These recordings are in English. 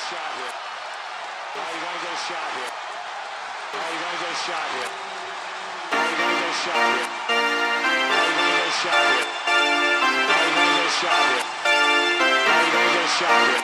shot here. You're going to get a shot here. You're going to get a shot here. You're going to get a shot here. You're going to get a shot here. You're going to get a shot here. You're going to get a shot here.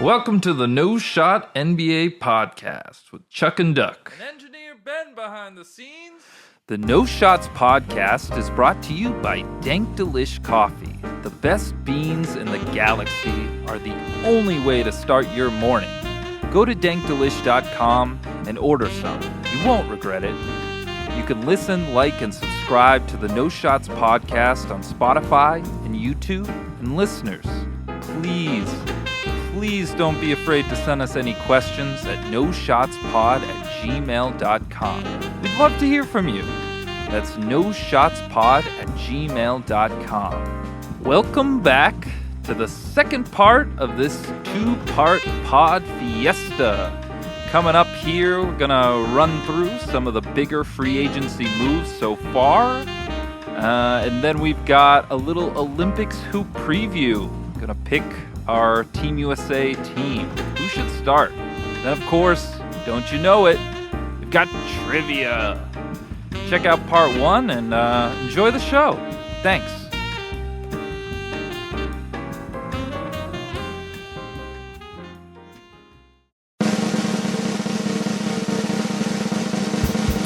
Welcome to the No Shot NBA podcast with Chuck and Duck. And engineer Ben behind the scenes. The No Shots podcast is brought to you by Dank Delish Coffee. The best beans in the galaxy are the only way to start your morning. Go to dankdelish.com and order some. You won't regret it. You can listen, like, and subscribe to the No Shots podcast on Spotify and YouTube. And listeners, please don't be afraid to send us any questions at noshotspod@gmail.com. We'd love to hear from you. That's noshotspod@gmail.com. Welcome back to the second part of this two-part pod fiesta. Coming up here, we're going to run through some of the bigger free agency moves so far. And then we've got a little Olympics hoop preview. Going to pick our Team USA team. Who should start? Then, of course, don't you know it, we've got trivia. Check out part one and enjoy the show. Thanks.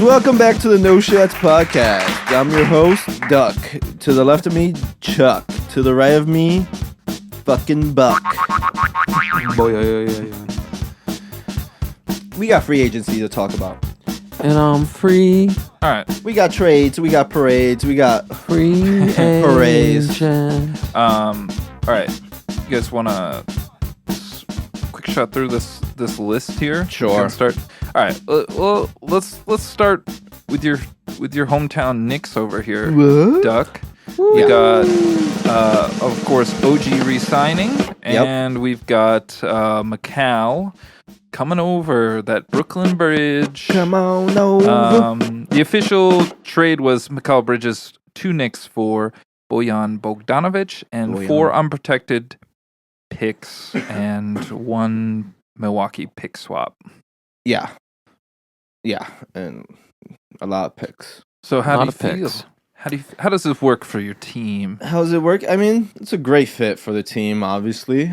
Welcome back to the No Shots podcast. I'm your host, Duck. To the left of me, Chuck. To the right of me, fucking Buck. We got free agency to talk about. And I'm free. All right. We got trades, we got parades, we got Free parades. agent. All right. You guys want to quick shot through this list here? Sure. Can start. All right. Well, let's start with your hometown Knicks over here, What? Duck. We got, of course, OG re-signing, and we've got Macau coming over that Brooklyn Bridge. Come on over. The official trade was Mikal Bridges to Knicks for Bojan Bogdanovic and 4 unprotected picks and 1 Milwaukee pick swap. Yeah, and a lot of picks. So how do you feel? Picks. How does this work for your team? How does it work? I mean, it's a great fit for the team, obviously.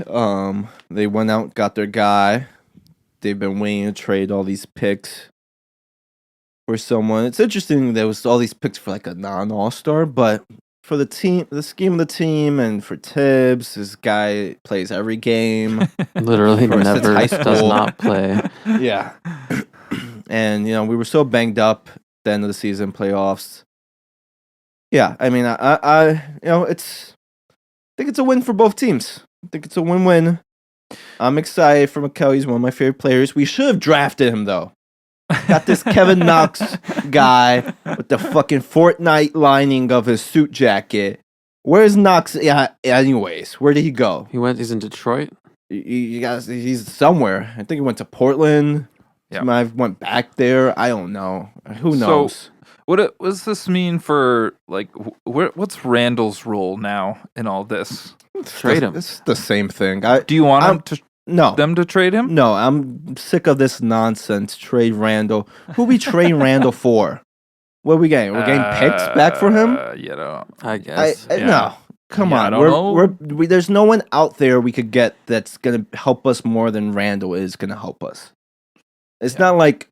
They went out, got their guy. They've been waiting to trade all these picks for someone. It's interesting there was all these picks for like a non-all-star, but for the team, the scheme of the team, and for Tibbs, this guy plays every game. Literally First, never it's high does school. not play. Yeah. And, we were so banged up at the end of the season, playoffs. Yeah, I mean, I think it's a win for both teams. I think it's a win-win. I'm excited for Mikal. He's one of my favorite players. We should have drafted him, though. Got this Kevin Knox guy with the fucking Fortnite lining of his suit jacket. Where's Knox? Yeah, anyways, where did he go? He's in Detroit. He's somewhere. I think he went to Portland. Yeah. He might have went back there. I don't know. Who knows? So, what does this mean for, like, what's Randall's role now in all this? Trade him. It's the same thing. Do you want them to trade him? No, I'm sick of this nonsense. Trade Randall. Who we trade Randall for? What are we getting? We're getting picks back for him? I guess. No. Come Yeah, I on. don't know. There's no one out there we could get that's going to help us more than Randall is going to help us. It's not like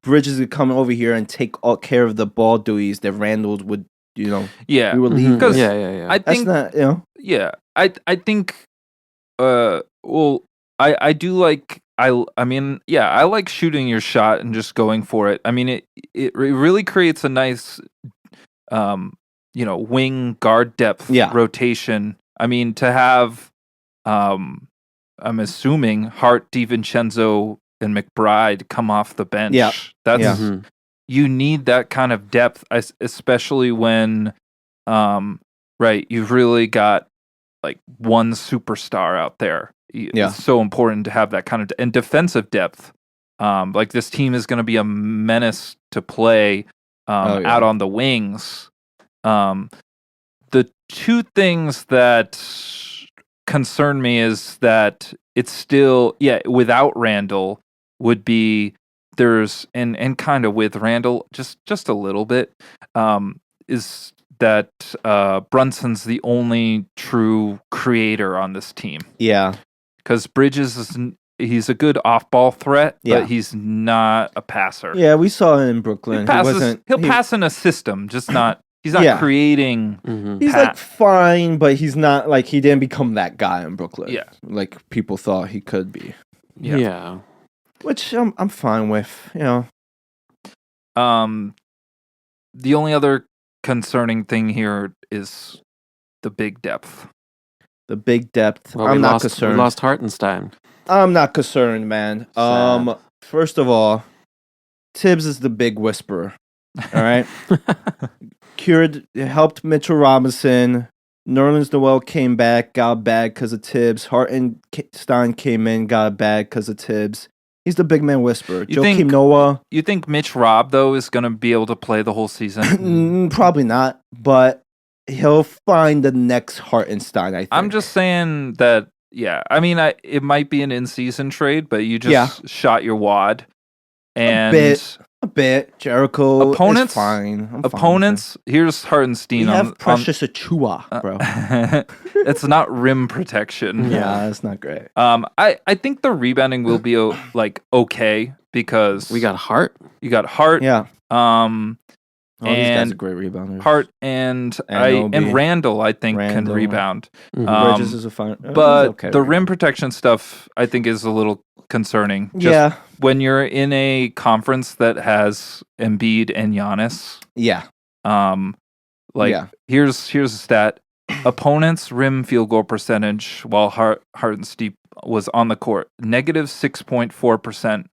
Bridges would come over here and take all care of the ball duties that Randall would, Yeah. we would leave. Because Yeah. I That's think, not, yeah, I think, I do like, I mean, yeah, I like shooting your shot and just going for it. I mean, it really creates a nice, wing guard depth rotation. I mean, to have, I'm assuming Hart, DiVincenzo, and McBride come off the bench. Yeah. That's, Yeah. you need that kind of depth, especially when, right, you've really got like one superstar out there. Yeah. It's so important to have that kind of and defensive depth. Like this team is going to be a menace to play out on the wings. The two things that concern me is that it's still, without Randall would be there's and kind of with Randall just a little bit is that Brunson's the only true creator on this team. Yeah. Because Bridges he's a good off-ball threat, but he's not a passer. Yeah, we saw it in Brooklyn. He'll pass in a system, just not. He's not creating. Mm-hmm. He's like fine, but he's not like he didn't become that guy in Brooklyn. Yeah, like people thought he could be. Yeah. Which I'm fine with. The only other concerning thing here is the big depth. The big depth. Well, I'm not concerned. We lost Hartenstein. I'm not concerned, man. First of all, Tibbs is the big whisperer. All right. Helped Mitchell Robinson. Nerlens Noel came back, got bad because of Tibbs. Hartenstein came in, got bad because of Tibbs. He's the big man whisperer. Joakim Noah. You think Mitch Rob, though, is going to be able to play the whole season? Probably not, but he'll find the next Hartenstein, I think. I'm just saying that, I mean, it might be an in-season trade, but you just shot your wad. And a bit. Jericho opponents, is fine. Opponents, here's Hartenstein. We have Precious Achua, bro. It's not rim protection. Yeah, it's not great. I think the rebounding will be okay because we got Hart. You got Hart. Yeah. These guys are great rebounders. Hart and Randall, I think, can rebound. Bridges is a fine, but the rim protection stuff, I think, is a little concerning. When you're in a conference that has Embiid and Giannis. Yeah. Here's a stat: opponents' rim field goal percentage while Hartenstein was on the court -6.4%.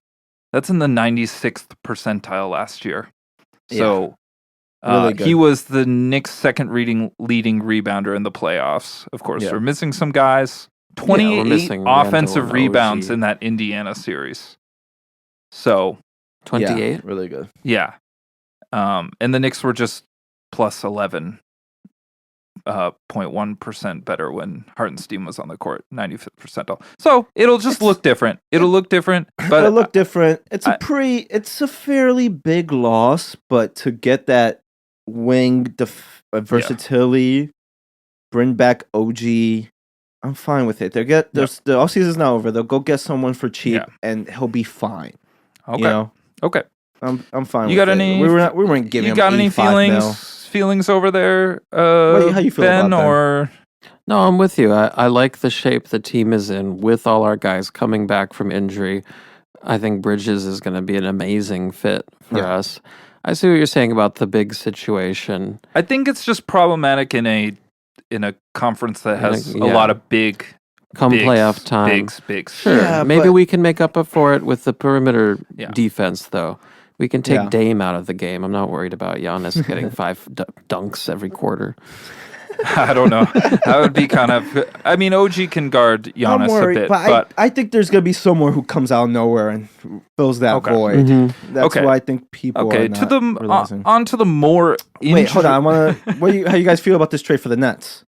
That's in the 96th percentile last year. So. Really he was the Knicks' second leading rebounder in the playoffs. Of course, we're missing some guys. 28 offensive rebounds in that Indiana series. So 28, really good. Yeah, and the Knicks were just plus 11.1% better when Hartenstein was on the court, 95th percentile. So it'll just look different. It'll look different, but it'll look different. It's a fairly big loss, but to get that wing versatility, bring back OG. I'm fine with it. The offseason's not over. They'll go get someone for cheap, and he'll be fine. Okay. Okay. I'm fine. You with got any? It. We weren't giving. You got any feelings over there, how you feel Ben? about Or no, I'm with you. I like the shape the team is in with all our guys coming back from injury. I think Bridges is going to be an amazing fit for us. I see what you're saying about the big situation. I think it's just problematic in a conference that has a lot of bigs, playoff time. Bigs. Sure, maybe we can make up for it with the perimeter defense, though. We can take Dame out of the game. I'm not worried about Giannis getting 5 dunks every quarter. I don't know. That would be kind of. I mean, OG can guard Giannis a bit, but I think there's gonna be someone who comes out of nowhere and fills that void. Mm-hmm. That's why I think people are not realizing. On to the more. Wait, hold on. How you guys feel about this trade for the Nets?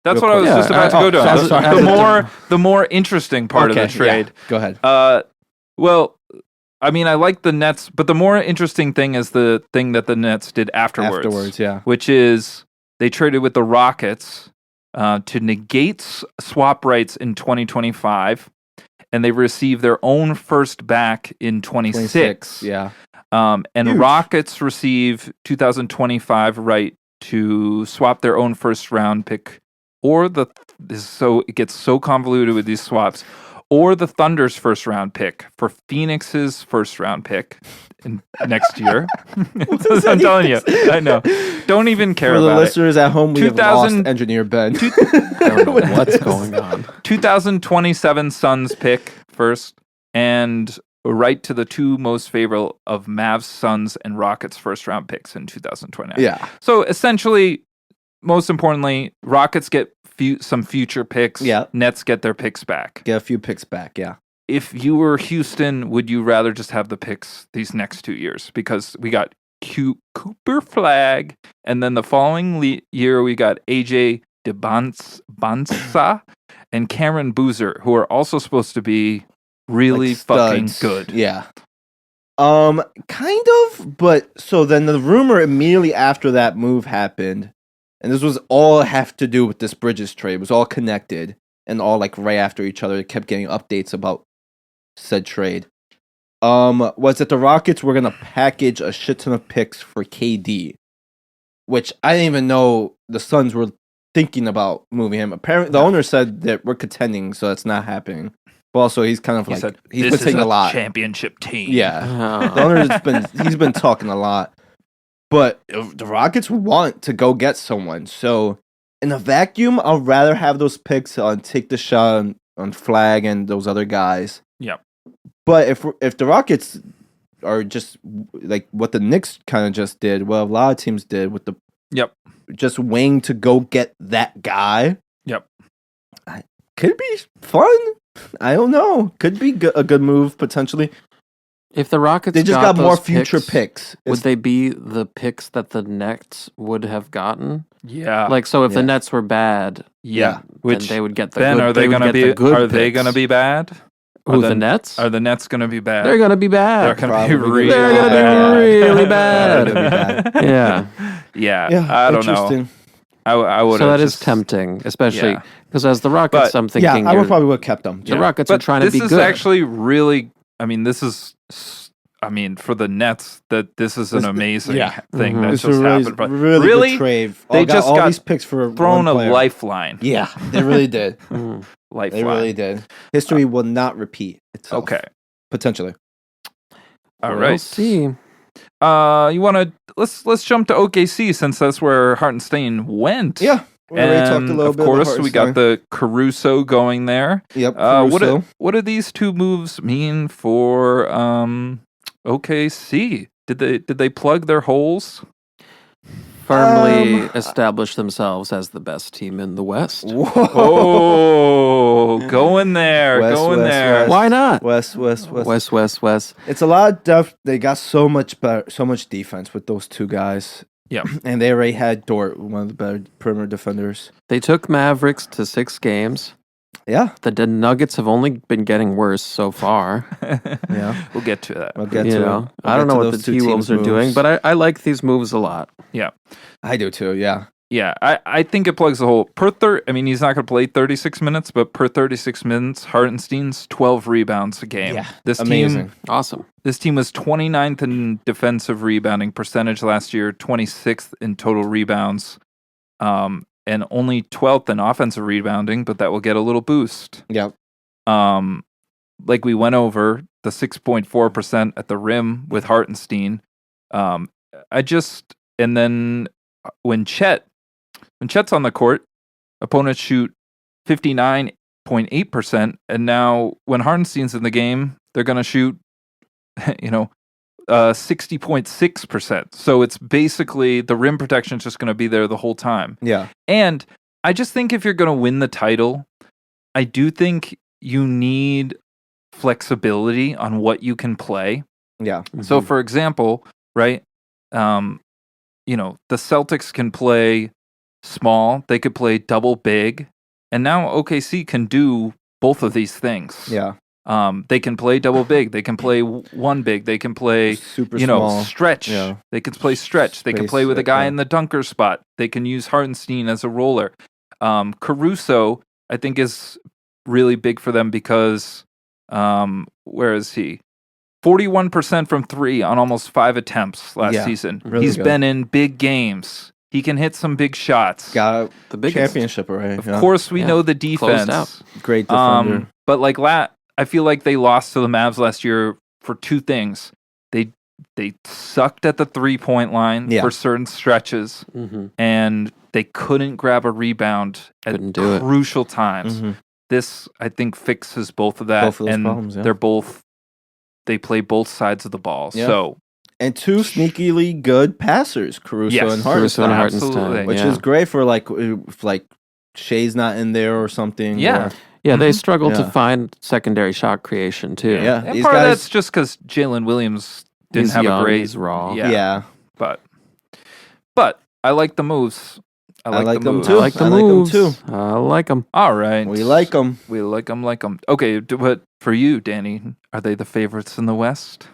That's what I was just about to go to. The more interesting part of the trade. Go ahead. Well, I mean, I like the Nets, but the more interesting thing is the thing that the Nets did afterwards. Which is. They traded with the Rockets to negate swap rights in 2025, and they received their own first back in 26. Yeah. And Huge. Rockets receive 2025 right to swap their own first round pick, or it gets so convoluted with these swaps, or the Thunder's first round pick for Phoenix's first round pick next year. I'm telling you, I know. Don't even care about it. For the listeners at home, we have lost Engineer Ben. I don't know what's going on. 2027 Suns pick first, and right to the two most favorable of Mavs, Suns, and Rockets first round picks in 2029. Yeah. So essentially, most importantly, Rockets get some future picks. Yeah. Nets get their picks back. Get a few picks back, yeah. If you were Houston, would you rather just have the picks these next 2 years? Because we got Cooper Flag, and then the following year we got AJ DeBansa and Cameron Boozer, who are also supposed to be really Like fucking studs. good. Yeah. Kind of, but so then the rumor immediately after that move happened, and this was all have to do with this Bridges trade. It was all connected and all like right after each other. It kept getting updates about said trade. Was that the Rockets were gonna package a shit ton of picks for KD, which I didn't even know the Suns were thinking about moving him. Apparently, the owner said that we're contending, so that's not happening. But also, he's kind of He like said, he's this been is saying a lot. championship team. Yeah, the owner's he's been talking a lot, but the Rockets want to go get someone. So in a vacuum, I'd rather have those picks on take the shot on Flag and those other guys. Yep. But if the Rockets are just like what the Knicks kind of just did, well, a lot of teams did with the just waiting to go get that guy. Yep. Could be fun. I don't know. Could be a good move potentially. If the Rockets They just got more those future picks. would they be the picks that the Nets would have gotten? Yeah. Like, so if Yeah. the Nets were bad, yeah. then Which they would get the Ben, good. are they would going to get the be? good Are they picks. going to be bad? Who, Are the Nets? Are the Nets going to be bad? They're going to be bad. They're going to be Probably. really They're gonna be bad. really They're gonna be bad. bad. Yeah. Yeah. I don't know. interesting. I would. So that is tempting, especially Yeah. because as the Rockets, But- I'm thinking Yeah, I would probably would have kept them. the Rockets are trying to be This good. is actually really. I mean, this is. I mean, for the Nets, that this is an This- amazing yeah. thing Mhm. that This just is a happened. But really really, good trade. they just all got these picks for thrown one a player. lifeline. Yeah, they really did. Mm. Lifeline. They really did. History will not repeat itself. Okay. Potentially. All We'll right. see. You want to let's jump to OKC since that's where Hartenstein went. Yeah. We already talked a And little of bit course, about we got Hartenstein. the Caruso going there. Yep. What do these two moves mean for OKC? Did they plug their holes? Firmly establish themselves as the best team in the West. Whoa. Oh, going there, West, going West, there. West. Why not? West. West. It's a lot of depth. They got so much better, so much defense with those two guys. Yeah. And they already had Dort, one of the better perimeter defenders. They took Mavericks to 6 games. Yeah. The Nuggets have only been getting worse so far. Yeah. We'll get to that. I'll get You to know, it. I don't know what the T-Wolves are doing, but I like these moves a lot. I do too. Yeah. Yeah, I think it plugs the hole. I mean, he's not going to play 36 minutes, but per 36 minutes, Hartenstein's 12 rebounds a game. Yeah. This Amazing. Awesome. This team was 29th in defensive rebounding percentage last year, 26th in total rebounds, and only 12th in offensive rebounding, but that will get a little boost. Yep. Like we went over, the 6.4% at the rim with Hartenstein. And then when Chet's on the court, opponents shoot 59.8%, and now when Hartenstein's in the game, they're going to shoot, 60.6%. So it's basically the rim protection is just going to be there the whole time. Yeah. And I just think if you're going to win the title, I do think you need flexibility on what you can play. Yeah. So, for example, right, the Celtics can play small, they could play double big, and now OKC can do both of these things. Yeah. They can play double big, they can play one big, they can play Super small. stretch. Yeah. They can play stretch. They can Space, play with a guy yeah. in the dunker spot. They can use Hartenstein as a roller. Caruso, I think, is really big for them because where is he? 41% from 3 on almost 5 attempts last Yeah, season. really He's good. been in big games. He can hit some big shots. Got The biggest. championship already. Of yeah. course, we Yeah. know the Closed defense. out. Great defender. But like I feel like they lost to the Mavs last year for two things. They sucked at the 3-point line Yeah. for certain stretches, Mm-hmm. and they couldn't grab a rebound at Couldn't do it. crucial times. Mhm. This, I think, fixes both of that, Both of those and problems, yeah. they're both they play both sides of the ball. Yeah. So And two sneakily good passers, Caruso Yes, and Caruso Hartenstein, and Absolutely. Hartenstein, which yeah. is great for if Shea's not in there or something. Yeah. or- Yeah, they struggle to Yeah. find secondary shot creation too. yeah. and These part of guys, that's just because Jalen Williams didn't He's have young, a great. he's raw. Yeah, but I like the moves. I like, like the them moves. too. I like the I like 'em moves. too. I like them. All right, we like them. We like them. Like them. Okay, but for you, Danny, are they the favorites in the West?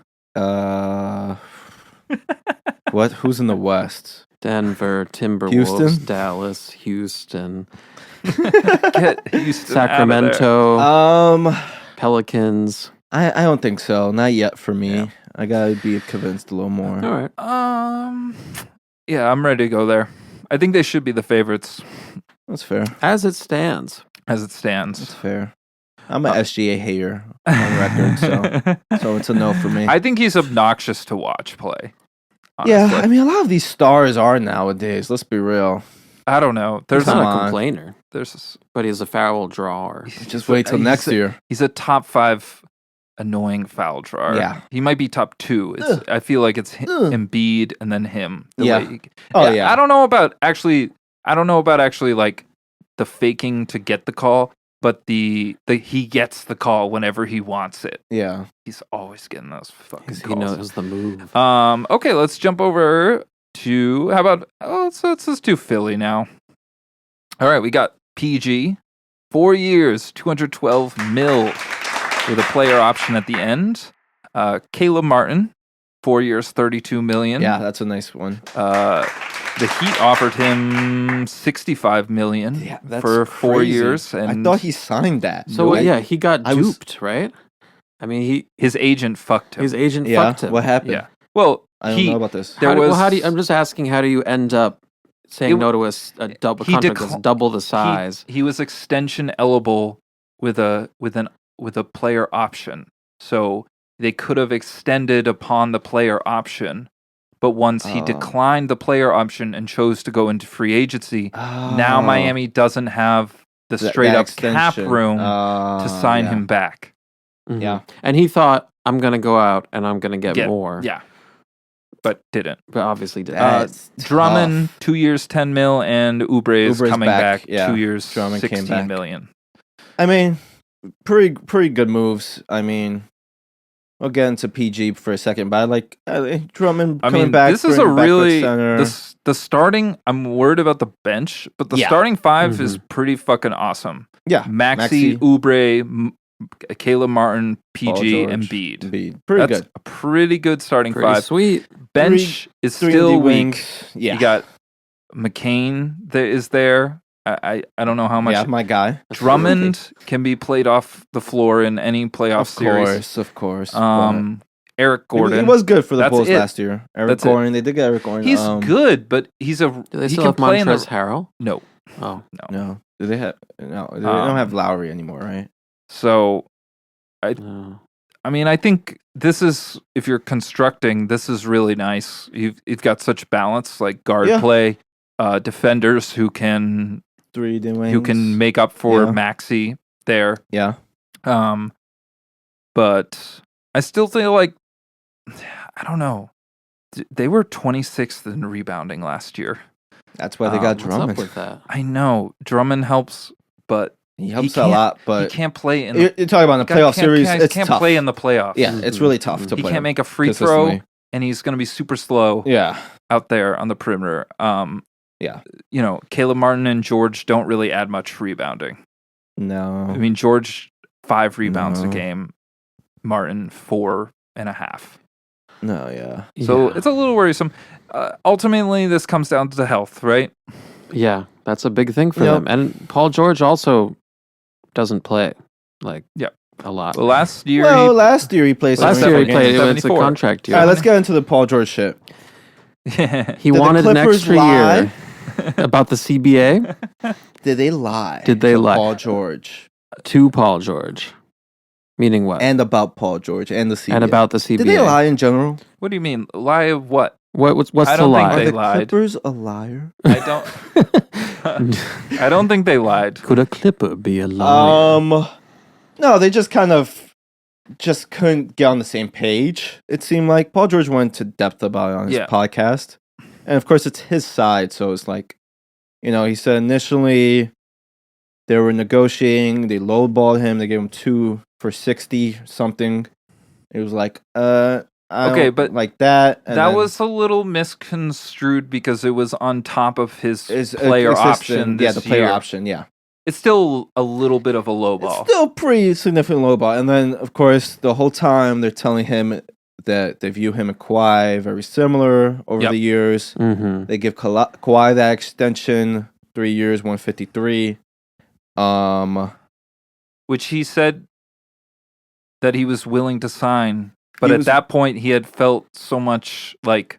What? Who's in the West? Denver, Timberwolves, Houston? Dallas, Houston, Get Houston Sacramento, Pelicans. I don't think so. Not yet for me. Yeah. I gotta be convinced a little more. All right. Yeah, I'm ready to go there. I think they should be the favorites That's fair. As it stands. as it That's stands. fair. I'm an SGA hater on record, so it's a no for me. I think he's obnoxious to watch play. Yeah, honestly. I mean, a lot of these stars are nowadays. Let's be real. I don't know. He's There's not Come a on. complainer, there's but he's a foul drawer. Just wait till next year. He's a top 5 annoying foul drawer. Yeah. He might be top 2. Ugh. I feel like it's Ugh. Embiid and then him. Yeah. Yeah. I don't know about actually like the faking to get the call, but the he gets the call whenever he wants it. Yeah. He's always getting those fucking Because he calls. knows the move. Okay, let's jump over to let's just do Philly now. All right, we got PG, 4 years, 212 mil with a player option at the end. Caleb Martin, 4 years, 32 million. Yeah, that's a nice one. The Heat offered him 65 million Yeah, that's for 4 crazy. years, I and thought he signed that. So I- yeah, he got I was- duped, right? I mean, his agent fucked him. his agent Yeah. fucked him. What happened? Yeah. Well, I don't know about this. There How was do you? I'm just asking. How do you end up saying It- no to a double he contract that's decli- double the size? He was extension eligible with a player option. So they could have extended upon the player option, but once he Oh. declined the player option and chose to go into free agency, now Oh. Miami doesn't have the That- straight that up cap extension. room to sign Yeah. him back. Mhm. Yeah. And he thought, I'm going to go out and I'm going to get more. Yeah. But didn't. But obviously didn't. That's Drummond, tough. 2 years, 10 mil, and Oubre is Oubre's coming back, back, yeah. 2 years, Drummond came 16 back. million. I mean, pretty good moves. I mean, we'll get into PG for a second, but I like Drummond I coming mean, back. this is a bringing back the really center. the starting. I'm worried about the bench, but the Yeah. starting 5 is Mhm. pretty fucking awesome. yeah, Maxey, Oubre, Caleb Martin, Paul PG, George, and Embiid. Embiid. Pretty That's good. a pretty good starting Pretty 5. sweet. Bench is Three still D weak. wings. Yeah, You got McCain that is there. I don't know how much. yeah, my guy. Drummond can be played off the floor in any playoff series. Of course. Eric but Gordon. he was good for the That's Bulls it. last year. Eric That's it. Gordon. They did get Eric Gordon. He's good, but he's a. Do they he still can have play in Montrezl the. Harrell? No. Oh. No, do they have? No, they don't have Lowry anymore, right? So No. I mean, I think this is, if you're constructing, this is really nice. You've got such balance, like guard Yeah. play, defenders who can 3D wings. make up for Yeah. Maxey there. Yeah, But I still feel like, I don't know. They were 26th in rebounding last year. that's why they got What's Drummond. up with that? I know Drummond helps, but He helps can't- a lot, he but can't play in. you're talking about the playoff series. It's can't tough. play in the playoffs. Yeah, it's really tough to He play. can't make a free throw, consistently. and he's going to be super slow. Yeah, Out there on the perimeter. Yeah. You know, Caleb Martin and George don't really add much rebounding. no. I mean, George 5 rebounds a No. game, Martin 4.5. No, yeah. So Yeah. it's a little worrisome. Ultimately, this comes down to health, right? Yeah, that's a big thing for Yep. them. And Paul George also doesn't play like Yep. a lot. Well, last year, Well, last year he played. Last 74 year he games. played. It's a 74. contract year. All right, let's get into the Paul George shit. he, He Did the wanted an Clippers extra lie? year about the CBA Did they lie? Did they to lie? Paul George to Paul George, meaning what? and about Paul George and the CBA. And about the CBA. Did they lie in general? what do you mean? Lie of what? What's I the don't think lie? they Are the lied. Clippers a liar? I don't. I don't think they lied. Could a Clipper be a liar? No, they just kind of just couldn't get on the same page. It seemed like Paul George went to depth about it on his podcast, and of course it's his side. So it's like, he said initially they were negotiating. They lowballed him. They gave him 2 for 60 something. It was like, I don't but like that. And that then was a little misconstrued because it was on top of his player option. Yeah, the player year. option. Yeah. It's still a little bit of a low ball. It's still pretty significant low ball. And then, of course, the whole time they're telling him that they view him and Kawhi very similar over the years. Mm-hmm. They give Kawhi that extension, 3 years, 153. Which he said that he was willing to sign. But at that point, he had felt so much like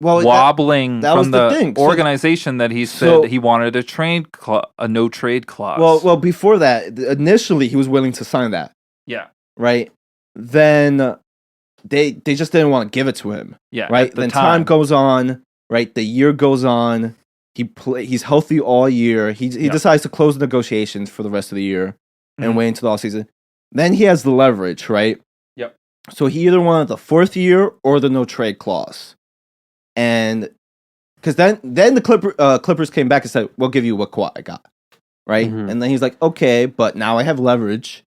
wobbling that from was the thing. organization that he said he wanted a no trade clause. Well, before that, initially he was willing to sign that. Yeah. Right. Then they just didn't want to give it to him. Yeah. Right. Then time goes on. Right. The year goes on. He's healthy all year. He decides to close negotiations for the rest of the year and wait until the offseason. Then he has the leverage. Right. Yep. So he either wanted the 4th year or the no trade clause. And because then the Clippers came back and said, we'll give you what Kawhi got, right? Mm-hmm. And then he's like, okay, but now I have leverage.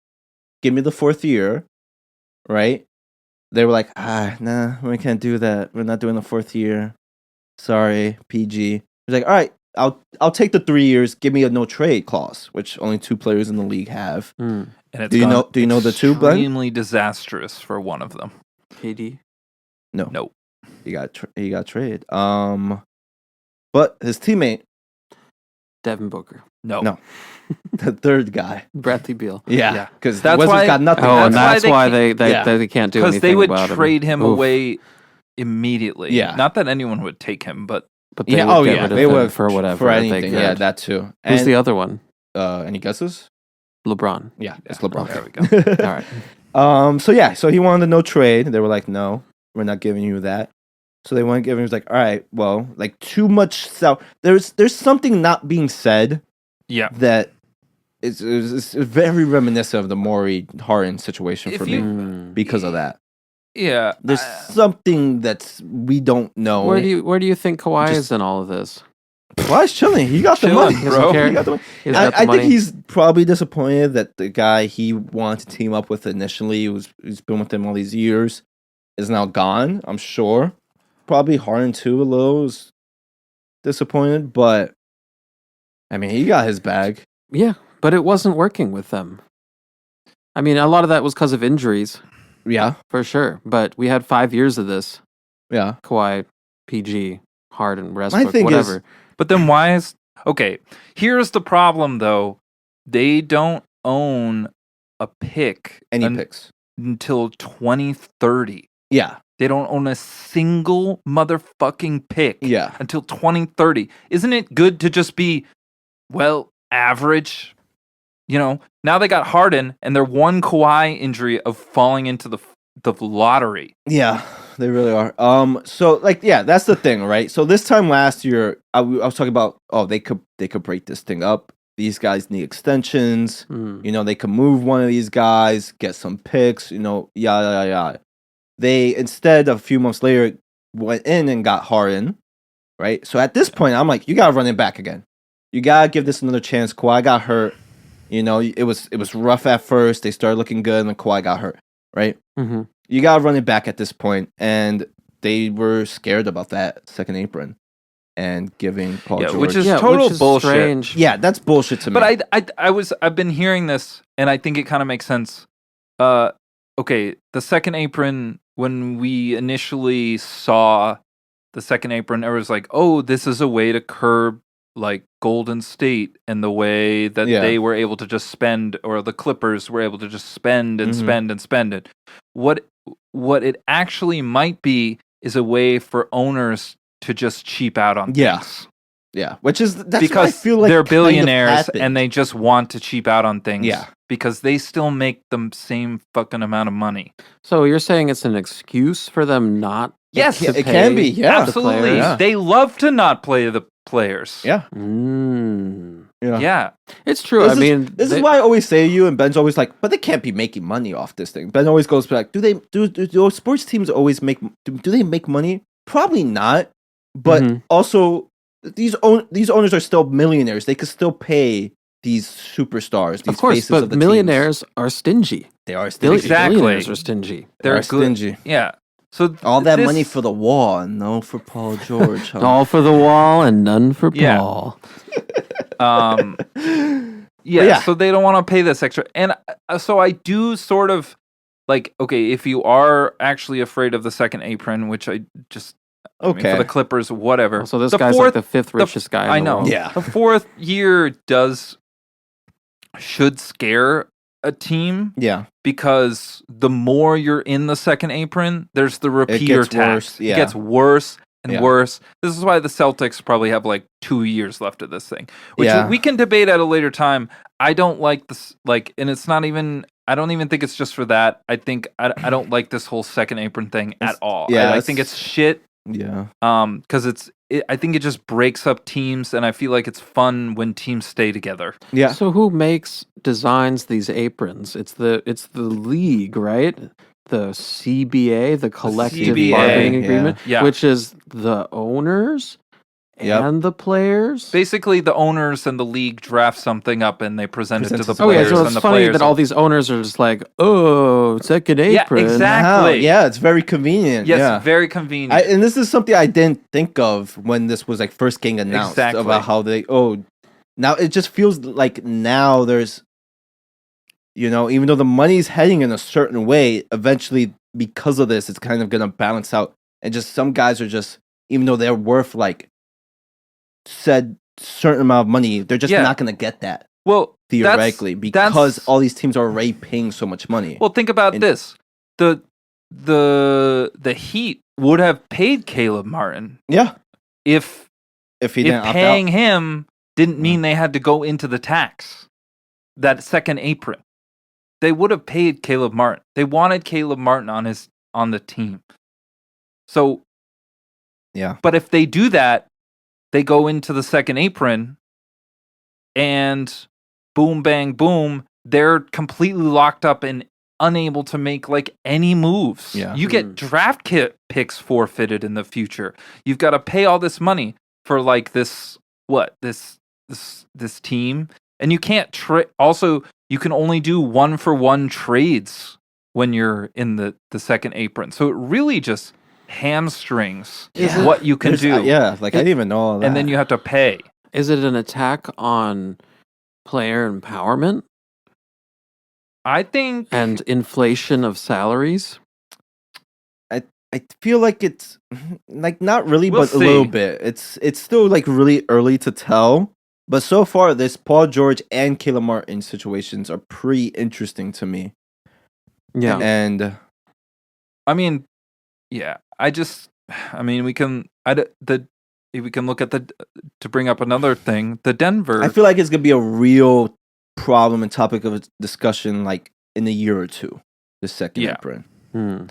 Give me the 4th year, right? They were like, nah, we can't do that. We're not doing the 4th year. Sorry, PG. He's like, all right, I'll take the 3 years. Give me a no trade clause, which only 2 players in the league have. Mm. And it's do you know the 2, Glenn? Extremely disastrous for one of them. KD? No. Nope. He got traded. But his teammate, Devin Booker. No. the 3rd guy, Bradley Beal. yeah, because That's Wizards why- got nothing. Oh, and That's that's why why they can't do anything Because they would about trade him Oof. away immediately. Yeah. Not that anyone would take him, but But they would get rid of they him would for whatever. for they anything. could. Yeah, that too. Who's And, the other one? Any guesses? LeBron. Yeah, it's LeBron. there we go. All right. So he wanted a no trade. They were like, no, we're not giving you that. So they wouldn't give him. He was like, all right, well, like too much. There's something not being said Yeah. that it's very reminiscent of the Maury Harden situation for me Mm. because of that. Yeah. There's something that's we don't know. Where do you think Kawhi is in all of this? Kawhi's chilling. He got the Chilling, money, bro. He got the money. He's got the I money. think he's probably disappointed that the guy he wanted to team up with initially, who's been with him all these years, is now gone. I'm sure. Probably Harden too, a little was disappointed, but I mean, he got his bag. Yeah, but it wasn't working with them. I mean, a lot of that was because of injuries, Yeah, for sure. But we had 5 years of this. yeah. Kawhi, PG, Harden, My Westbrook, thing whatever. is, But then why is... Okay, here's the problem, though. They don't own a pick any picks. until 2030. Yeah, They don't own a single motherfucking pick yeah. until 2030. Isn't it good to just be, well, average? You know, now they got Harden and they're one Kawhi injury of falling into the lottery. Yeah, they really are. So like, yeah, that's the thing, right? So this time last year, I was talking about, they could break this thing up. These guys need extensions. Mm. You know, they could move one of these guys, get some picks. You know, yada. They instead a few months later went in and got Harden, right? So at this point, I'm like, you gotta run it back again. You gotta give this another chance. Kawhi got hurt. You know, it was rough at first. They started looking good, and then Kawhi got hurt, right? Mm-hmm. You gotta run it back at this point, and they were scared about that second apron and giving Paul George. which is total bullshit. Strange. Yeah, that's bullshit to me. But I've been hearing this, and I think it kind of makes sense. Okay, the second apron, when we initially saw the second apron, it was like, oh, this is a way to curb like Golden State and the way that they were able to just spend, or the Clippers were able to just spend and spend and spend it. What it actually might be is a way for owners to just cheap out on things. Yeah, that's because what I feel like they're kind of billionaires happened. and they just want to cheap out on things. Yeah. Because they still make the same fucking amount of money. So you're saying it's an excuse for them not? Yes, to it pay can be, yeah. the Absolutely. players? Yeah. They love to not play the players. Yeah. Mm. Yeah. It's true. This I mean, this is why I always say to you, and Ben's always like, but they can't be making money off this thing. Ben always goes back, do those sports teams always make, do they make money? Probably not. But also, these owners are still millionaires. They could still pay these superstars, these of course, faces but of the millionaires are stingy. They are stingy. Exactly. Billionaires are stingy. They're They're good. stingy. Yeah. So All that money for the wall, and no for Paul George. Huh? All for the wall and none for Yeah. Paul. Yeah, so they don't want to pay this extra. And so I do sort of like, okay, if you are actually afraid of the second apron, which I just, I mean, for the Clippers, whatever. So this the guy's fourth, like the fifth richest guy in I the know. world. Yeah. The fourth year should scare a team Yeah. because the more you're in the second apron, there's the repeater gets tax. worse, yeah. It gets worse and Yeah. worse. This is why the Celtics probably have like 2 years left of this thing, which Yeah. we can debate at a later time. I don't like this, like, and it's not even, I don't even think it's just for that. I think I don't like this whole second apron thing at all. yeah, I think it's shit. Yeah. Because I think it just breaks up teams, and I feel like it's fun when teams stay together. Yeah. So who designs these aprons? It's the league, right? The CBA, the collective CBA, bargaining yeah. agreement, Yeah. which is the owners Yep. and the players. Basically, the owners and the league draft something up, and they present it to the Present it to Oh yeah, players. so and it's the funny players that all these owners are just like, oh, second apron. exactly. Wow, yeah, it's very convenient. Yes, yeah. very convenient. And this is something I didn't think of when this was like first getting announced Exactly. about how they now it just feels like now there's, even though the money's heading in a certain way, eventually because of this it's kind of gonna balance out, and just some guys are just, even though they're worth like said certain amount of money, they're just Yeah. not gonna get that well, theoretically that's- because all these teams are already paying so much money. well, think about And- this: the Heat would have paid Caleb Martin yeah, if if he didn't opt paying out. him didn't mean they had to go into the tax. That second apron, they would have paid Caleb Martin. They wanted Caleb Martin on the team. So, Yeah. but if they do that, they go into the second apron, and boom, bang, boom, they're completely locked up and unable to make like any moves. Yeah. You get draft picks forfeited in the future. You've got to pay all this money for like this team, and you can't also you can only do 1-for-1 trades when you're in the second apron. So it really just hamstrings Yeah. what you can do. Yeah, like I didn't even know all that. And then you have to pay. Is it an attack on player empowerment I think and inflation of salaries? I feel like it's like not really, We'll but a little see. bit. It's still like really early to tell. But so far, this Paul George and Caleb Martin situations are pretty interesting to me. Yeah. And I mean, yeah. We can we can look at to bring up another thing, the Denver. I feel like it's gonna be a real problem and topic of discussion like in a year or two. The second Yeah. apron.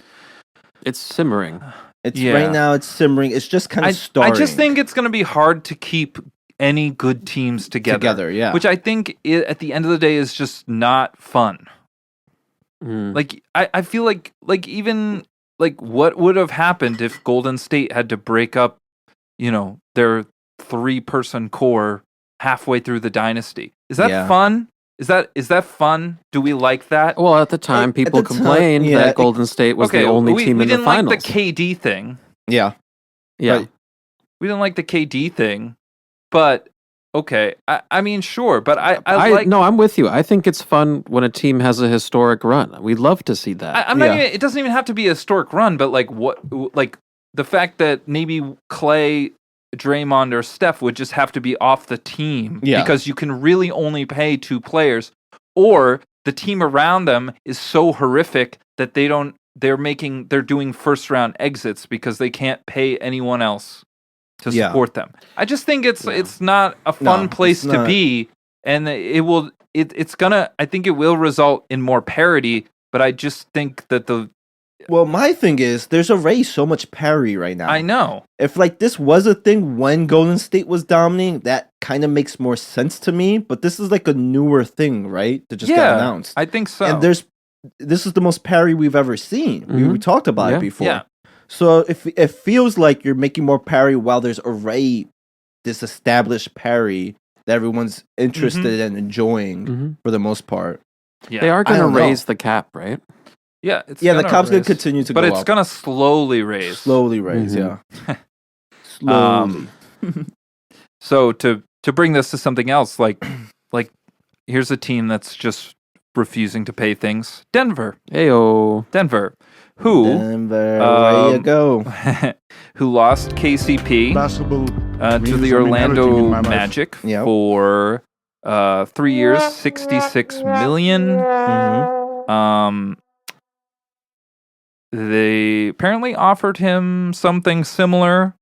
It's simmering. It's Yeah. right now. It's simmering. It's just kind of starting. I just think it's going to be hard to keep any good teams together. yeah. Which I think at the end of the day is just not fun. Mm. Like I feel like even like what would have happened if Golden State had to break up, their 3-person core halfway through the dynasty? Is that Yeah. fun? Is that fun? Do we like that? Well, at the time, At people the time, complained yeah, that Golden State was the only team we in the didn't like finals. the KD thing. yeah. yeah. Right. We didn't like the KD thing, but okay. I mean, sure, but I like. No, I'm with you. I think it's fun when a team has a historic run. We'd love to see that. I'm not Yeah. even. It doesn't even have to be a historic run, but like the fact that maybe Klay, Draymond, or Steph would just have to be off the team Yeah. because you can really only pay 2 players, or the team around them is so horrific that they're doing first round exits because they can't pay anyone else to Yeah. support them. I just think it's not a fun No, place it's to not. be, and I think it will result in more parity, but I just think that Well, my thing is, there's already so much parity right now. I know. If like this was a thing when Golden State was dominating, that kind of makes more sense to me. But this is like a newer thing, right? That just got announced. I think so. And this is the most parity we've ever seen. We talked about it before. Yeah. So if it feels like you're making more parity while there's already this established parity that everyone's interested in enjoying for the most part. Yeah. They are going I to don't know. raise the cap, right? Yeah, it's Yeah, the gonna cap's going raise. to continue to But go it's up. going to slowly raise. Slowly raise, yeah. Um, Slowly. So to bring this to something else, like here's a team that's just refusing to pay things. Denver, Heyo. who Denver, where you go? who lost KCP to the Orlando Magic Yep. for 3 years, $66 million. They apparently offered him something similar.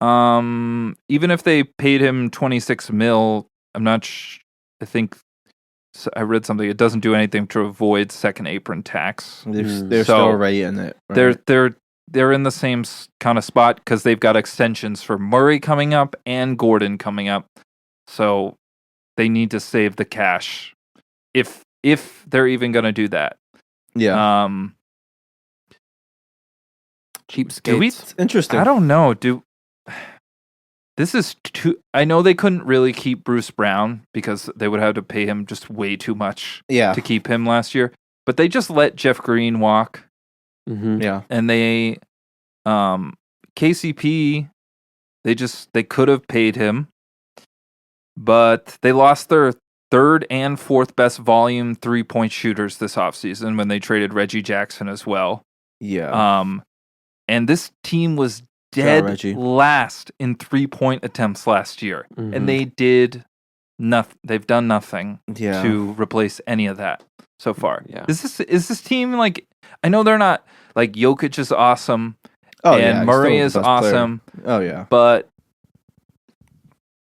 Even if they paid him 26 mil, I'm not. I think I read something. It doesn't do anything to avoid second apron tax. They're So, still already in it. Right? They're in the same kind of spot because they've got extensions for Murray coming up and Gordon coming up. So they need to save the cash if they're even going to do that. Yeah. Cheapskates. It's interesting. I don't know. This is too. I know they couldn't really keep Bruce Brown because they would have to pay him just way too much to keep him last year. But they just let Jeff Green walk, Yeah. and they, KCP, they could have paid him, but they lost their third and fourth best volume 3-point shooters this offseason when they traded Reggie Jackson as well. Yeah. And this team was dead last in 3-point attempts last year, and they did nothing. They've done nothing to replace any of that so far. Yeah. Is this team like? I know they're not like Jokic is awesome, Oh, and he's Murray still is the best player. awesome, Oh yeah. but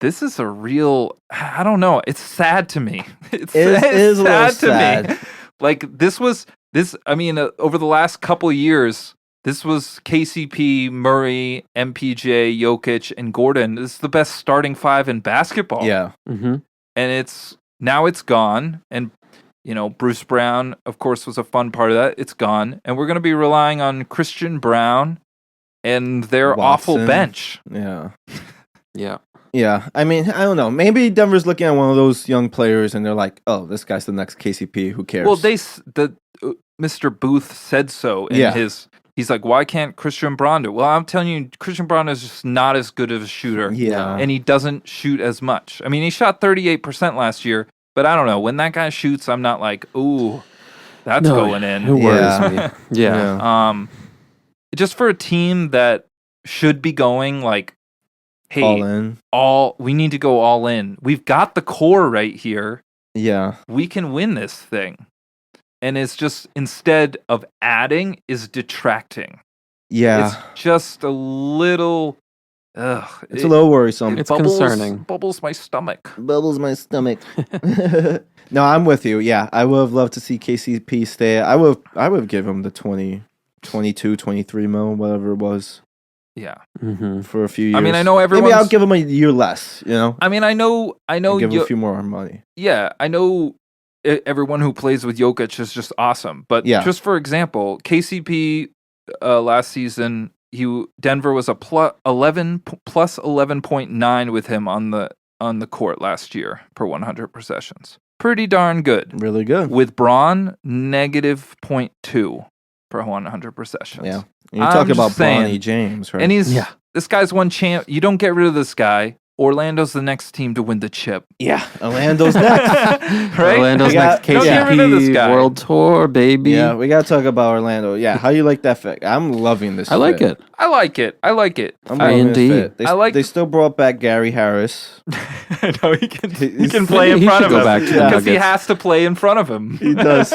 this is a real. I don't know. It's sad to me. It's It is a little sad to me. sad. Like this was this. I mean, over the last couple of years. This was KCP, Murray, MPJ, Jokic, and Gordon. This is the best starting five in basketball. Yeah. And it's gone. And, Bruce Brown, of course, was a fun part of that. It's gone. And we're going to be relying on Christian Brown and their awful Watson. bench. Yeah. Yeah. Yeah. I mean, I don't know. Maybe Denver's looking at one of those young players and they're like, "Oh, this guy's the next KCP. Who cares?" Well, Mr. Booth said so in his. He's like, why can't Christian Braun do it? Well, I'm telling you, Christian Braun is just not as good of a shooter. Yeah. And he doesn't shoot as much. I mean, he shot 38% last year, but I don't know. When that guy shoots, I'm not like, ooh, that's going in. It worries me. Yeah. Just for a team that should be going like, hey, all in. We need to go all in. We've got the core right here. Yeah. We can win this thing. And it's just, instead of adding, is detracting. Yeah. It's just a little... it's a little worrisome. It's concerning. Bubbles my stomach. Bubbles my stomach. No, I'm with you. Yeah, I would have loved to see KCP stay. I would give him the 22, 23 mil, whatever it was, Yeah. for a few years. I mean, I know everyone's... Maybe I'll give him a year less, I mean, I know... give him a few more money. Yeah, I know everyone who plays with Jokic is just awesome. But just for example, KCP last season, Denver was a plus 11.9 with him on the court last year per 100 possessions. Pretty darn good. Really good. With Braun, -0.2 per 100 possessions. Yeah. And you're talking about Bronny James, right? And this guy's won champ. You don't get rid of this guy. Orlando's the next team to win the chip. Yeah, Orlando's next. Right? Orlando's next don't get rid of this KCP guy. World Tour, baby. Yeah, we got to talk about Orlando. Yeah, how you like that fit? I'm loving this I like fit. it. I like it. I'm loving indeed. this fit. They still brought back Gary Harris. No, he can play in He front should of go back him to the because he Nuggets. has to play in front of him. He does.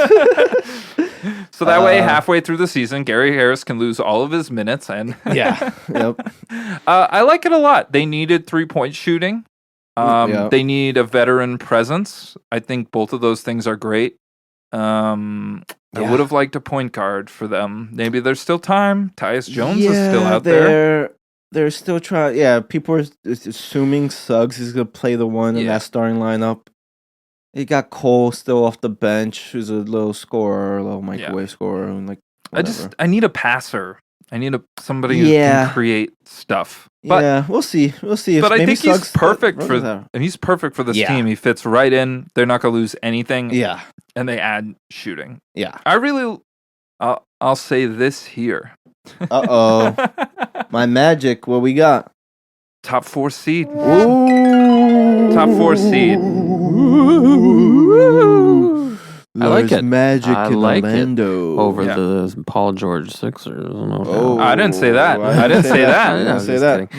So that way, halfway through the season, Gary Harris can lose all of his minutes. And Yeah. Yep. I like it a lot. They needed 3-point shooting. Yeah. They need a veteran presence. I think both of those things are great. I would have liked a point guard for them. Maybe there's still time. Tyus Jones is still out there. They're still trying. Yeah, people are assuming Suggs is going to play the one in that starting lineup. You got Cole still off the bench, who's a little scorer, a little microwave scorer, and like whatever. I need a passer. I need somebody who can create stuff. But, we'll see. We'll see. But I think Suggs he's perfect for this team. He fits right in. They're not going to lose anything. Yeah, and they add shooting. Yeah, I'll say this here. My Magic. What we got? Top 4 seed. Ooh. Top 4 seed. I like it. Magic I in like Orlando. it over the Paul George Sixers. I didn't say that. I didn't say that. I didn't say that.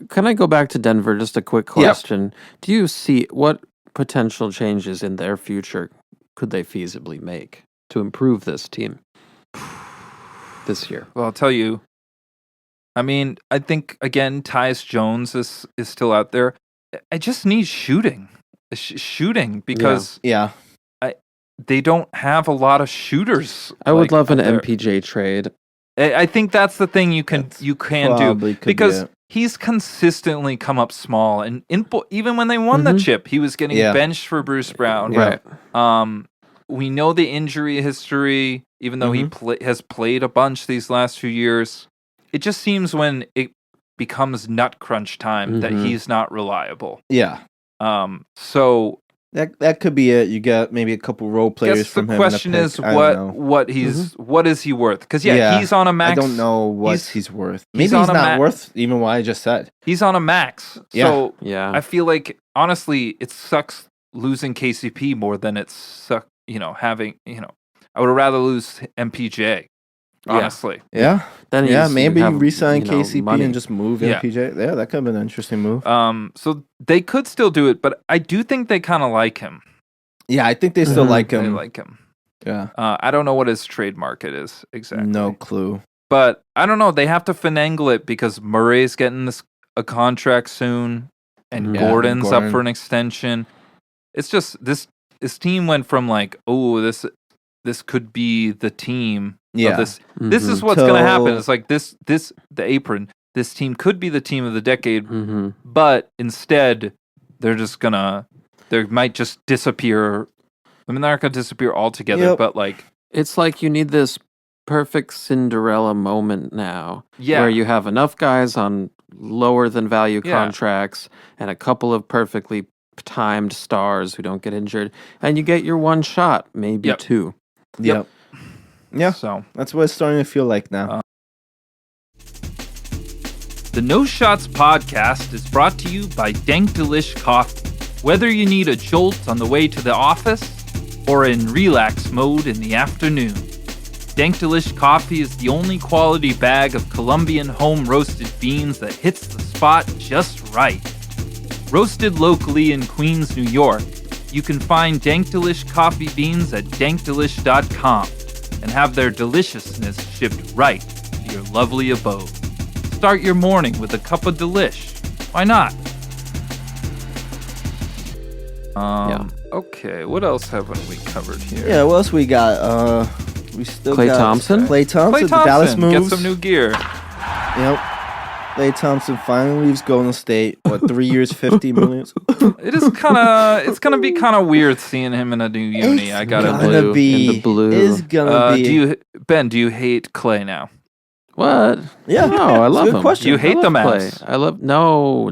Can I go back to Denver? Just a quick question. Yep. Do you see what potential changes in their future could they feasibly make to improve this team this year? Well, I'll tell you. I mean, I think, again, Tyus Jones is still out there. I just need shooting. Shooting because they don't have a lot of shooters. I would love an MPJ trade. I think that's the thing you can do because he's consistently come up small, and even when they won the chip, he was getting benched for Bruce Brown. Right. We know the injury history, even though he has played a bunch these last few years. It just seems when it becomes nut crunch time that he's not reliable. Yeah. So that could be it. You got maybe a couple role players from him. The question is what is he worth? Because he's on a max. I don't know what he's worth. Maybe he's not worth even what I just said. He's on a max. Yeah. So I feel like honestly it sucks losing KCP more than it sucks. Having I would rather lose MPJ. Honestly, then maybe re-sign KCP money. and just move MPJ. Yeah, that could have been an interesting move. So they could still do it, but I do think they kind of like him. Yeah, I think they still like him. They like him. Yeah, I don't know what his trade market is exactly. No clue. But I don't know. They have to finagle it because Murray's getting a contract soon, and Gordon's up for an extension. It's just this team went from like, this could be the team. Yeah, this is what's going to happen. It's like the Apron. This team could be the team of the decade, but instead they might just disappear. I mean, they're not going to disappear altogether, but like it's like you need this perfect Cinderella moment now, where you have enough guys on lower than value contracts and a couple of perfectly timed stars who don't get injured, and you get your one shot, maybe two. Yep. Yeah, so that's what it's starting to feel like now. The No Shots podcast is brought to you by Dank Delish Coffee. Whether you need a jolt on the way to the office or in relax mode in the afternoon, Dank Delish Coffee is the only quality bag of Colombian home roasted beans that hits the spot just right. Roasted locally in Queens, New York, you can find Dank Delish Coffee beans at dankdelish.com. and have their deliciousness shipped right to your lovely abode. Start your morning with a cup of delish. Why not? Okay, what else haven't we covered here? Yeah, what else we got? We still Klay got Thompson? Klay Thompson, the Dallas moves. Get some new gear. Yep. Klay Thompson finally leaves Golden State. 3 years, $50 million? It's gonna be kind of weird seeing him in a new uni. It's I got gonna blue. be. In the blue. It's gonna be. Do you hate Klay now? What? Yeah. No, I love good him. question. You hate the Klay. Mavs. I love no.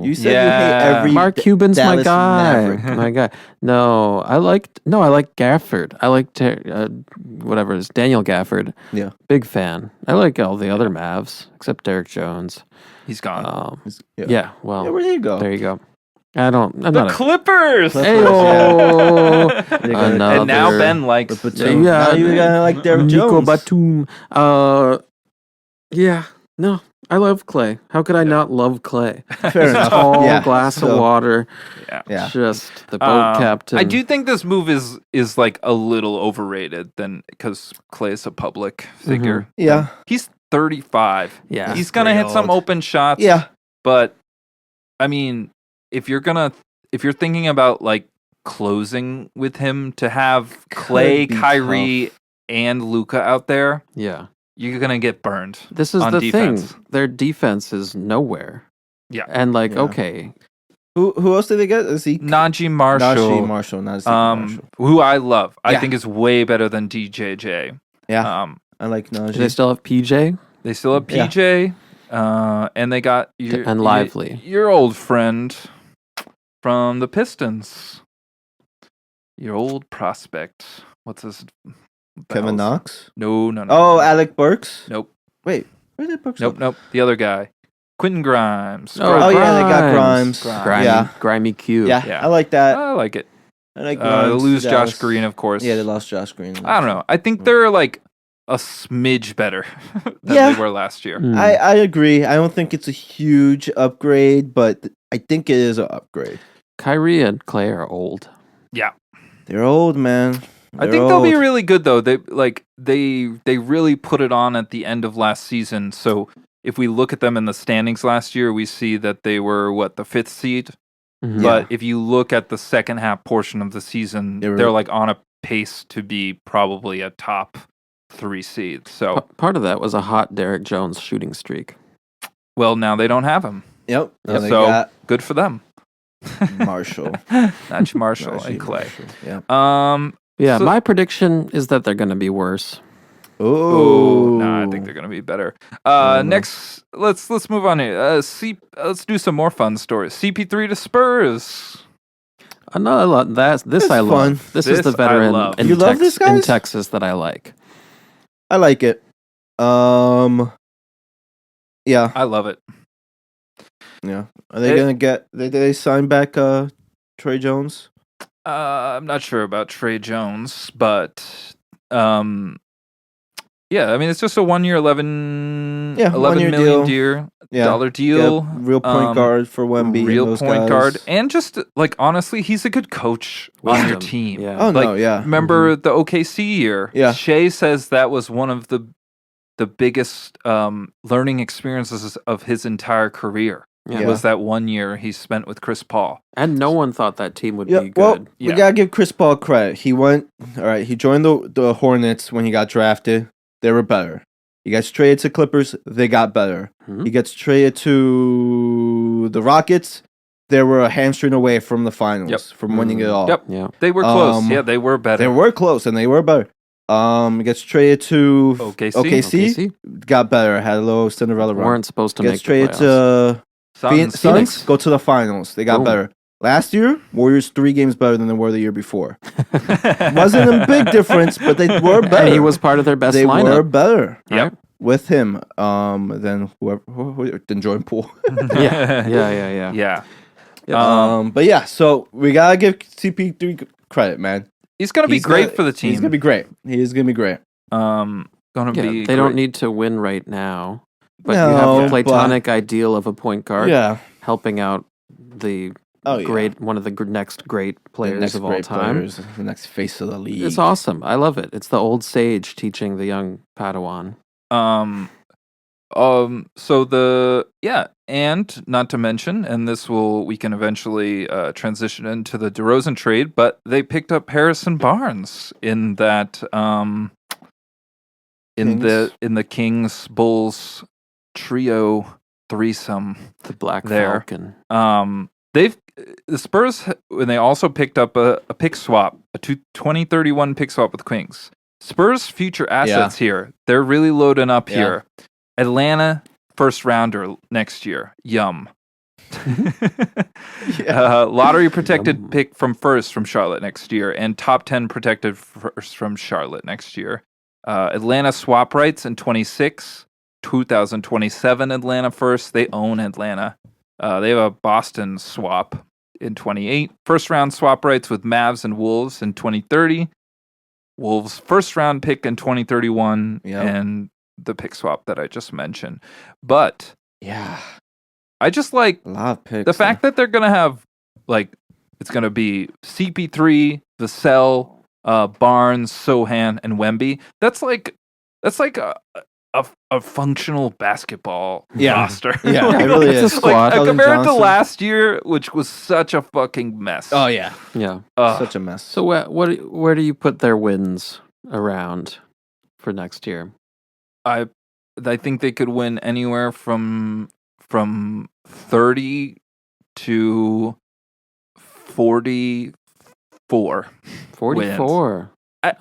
You said you hate every Mark Cuban's Dallas my guy. Maverick. My guy. No, I like Gafford. I like whatever it is, Daniel Gafford. Yeah. Big fan. I like all the other Mavs except Derek Jones. He's gone. Yeah. Well. Yeah, where do you go? There you go. I'm The not Clippers. Ayo. And now Ben likes. Batum. Now you gotta like Derek Nico Jones. Batum. Yeah. No, I love Klay. How could I not love Klay? Fair enough. Tall Yeah. glass of water. Yeah. Just the boat captain. I do think this move is like a little overrated because Klay is a public figure. Yeah. He's 35. Yeah. He's gonna hit some open shots. Yeah. But I mean, if you're thinking about like closing with him to have Klay, be Kyrie, tough. and Luka out there. Yeah. You're gonna get burned. This is on the defense. thing. Their defense is nowhere. Yeah. And like, Yeah. okay, Who else did they get? Zeke? Najee Marshall, Najee Marshall, not Zeke Marshall. who I love. I Yeah. think is way better than DJJ. Yeah, Um, I like Najee. do they still have PJ they still have Yeah. PJ, and they got and Lively? your old friend from the Pistons, your old prospect. What's his? Kevin Knox? No. Oh, Alec Burks? Nope. Wait, where did Burks Nope. The other guy, Quentin Grimes. Oh, yeah, they got Grimes. Grimy, Yeah. Grimy Q. Yeah, Yeah. I like that. I like it. I like They Grimes. lose Dallas. Josh Green, of course. Yeah, they lost Josh Green. I don't know. I think they're like a smidge better than Yeah. they were last year. Mm. I agree. I don't think it's a huge upgrade, but I think it is an upgrade. Kyrie and Klay are old. They're old, man. I think they'll be really good though. They really put it on at the end of last season. So if we look at them in the standings last year, we see that they were the 5th seed. Mhm. But if you look at the second half portion of the season, They were- they're like on a pace to be probably a top 3 seed. So Part of that was a hot Derek Jones shooting streak. well, now they don't have him. Yep. Now they So got good for them. Marshall. Najee Marshall Najee and Klay. Marshall. Yeah. Yeah, So- my prediction is that they're going to be worse. Oh, Oh, no, I think they're gonna be better. no. Next, let's move on here. Let's do some more fun stories. CP3 to Spurs. No, this It's I love. fun. This is This the I veteran love. in, You love this, in guys? Texas that I like. I like it. Yeah, I love it. yeah. Are they gonna get? They sign back Trey Jones? I'm not sure about Trey Jones, but yeah, I mean it's just a 1 year, 11 1-year million deal. Yeah, dollar deal. Get real point guard for Wemby. and Real those point guys. guard, and just like honestly, he's a good coach on your Wisdom, team. yeah. Oh Like, no, yeah. Remember the OKC year? Yeah. Shea says that was one of the biggest learning experiences of his entire career. Yeah. Was that 1 year he spent with Chris Paul? And no one thought that team would Yeah, be well, good. Yeah. we gotta give Chris Paul credit. He went all right. He joined the Hornets when he got drafted. They were better. He gets traded to Clippers. They got better. Mhm. He gets traded to the Rockets. They were a hamstring away from the finals, Yep. from winning it all. Yep. Yeah. They were close. Um, Yeah, they were better. They were close, and they were better. He gets traded to OKC. OKC got better. Had a little Cinderella run. weren't supposed to Gets make the traded playoffs. to Suns. Suns. Go to the finals. They got Boom. better. Last year, Warriors 3 games better than they were the year before. Wasn't a big difference, but they were better. And he was part of their best they were lineup. better Yep. with him than than Jordan Poole. Yeah. Yeah. Yeah. But yeah, so we gotta give CP3 credit, man. He's gonna be He's great gonna- for the team. He's gonna be great. He is gonna be great. Gonna Yeah, be. they don't great. need to win right now, but you No, have the but- platonic ideal of a point guard Yeah. helping out the Oh, yeah. one of the next great The players next of all great time. players, the next face of the league. It's awesome. I love it. It's the old sage teaching the young Padawan. And not to mention, and we can eventually transition into the DeRozan trade, but they picked up Harrison Barnes in that in the Kings Bulls trio threesome. The Black There. Falcon. The Spurs, and they also picked up a pick swap, a 2031 pick swap with Kings. Spurs future assets here. They're really loading up Yeah. here. Atlanta first rounder next year. Yum. Lottery protected Yum. pick from Charlotte next year, and top 10 protected first from Charlotte next year. Atlanta swap rights in 26, 2027 Atlanta first. They own Atlanta. They have a Boston swap in 28. First round swap rights with Mavs and Wolves in 2030. Wolves first round pick in 2031, Yep. and the pick swap that I just mentioned. But Yeah. I just like A lot of picks. the fact that they're gonna have it's gonna be CP3, Vassell, Barnes, Sohan, and Wemby. That's like a functional basketball Yeah. roster. Yeah, it really It's a is. squad. Keldon Compared to Johnson. last year, which was such a fucking mess. Oh yeah, Yeah. such a mess. So where do you put their wins around for next year? I think they could win anywhere from 30 to 44. 44.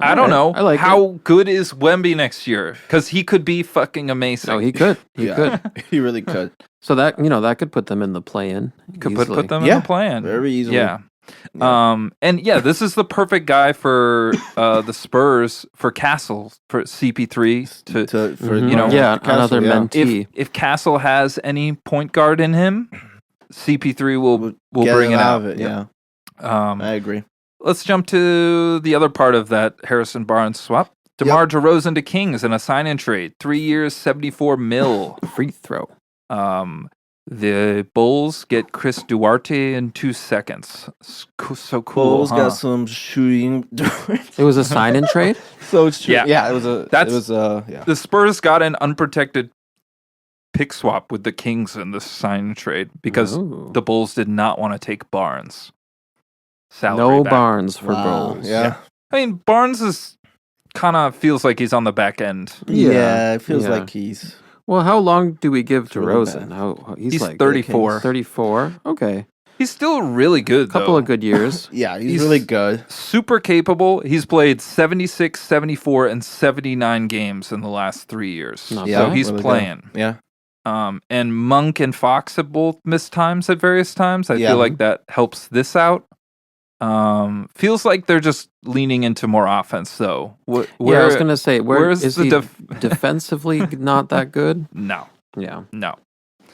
I don't know. I like how good is Wemby next year? Because he could be fucking amazing. Oh, he could. He Yeah. could. He really could. So that could put them in the play-in. could easily. put them Yeah, in the plan very easily. Yeah. Yeah. And yeah, this is the perfect guy for the Spurs for Castle for CP3 to For Mhm. you know, yeah, Castle, another yeah. mentee. if Castle has any point guard in him, CP3 will Get bring it out. of it. Yeah, Um, I agree. let's jump to the other part of that Harrison Barnes swap. DeMar DeRozan to Kings in a sign-in trade. 3 years, $74 million. Free throw. The Bulls get Chris Duarte in 2 seconds. So cool. Bulls huh? got some shooting. It was a sign-in trade? So it's true. Yeah. Yeah, it was a. Yeah. The Spurs got an unprotected pick swap with the Kings in this sign trade because Ooh. the Bulls did not want to take Barnes. Salary No back. Barnes for Wow. Bulls. Yeah. I mean, Barnes is kind of feels like he's on the back end. Yeah, it feels Yeah. like he's. Well, how long do we give a little DeRozan? bad. How he's He's like 34. 34. Okay. He's still really good, Couple though. of good years. Yeah, he's He's- really good. Super capable. He's played 76, 74, and 79 games in the last 3 years. Not Yeah, So he's really good. playing. Yeah. And Monk and Fox have both missed times at various times. I Yeah. feel like that helps this out. Feels like they're just leaning into more offense, though. Yeah, I was gonna say, where's is the he def- defensively not that good? No, Yeah. no. They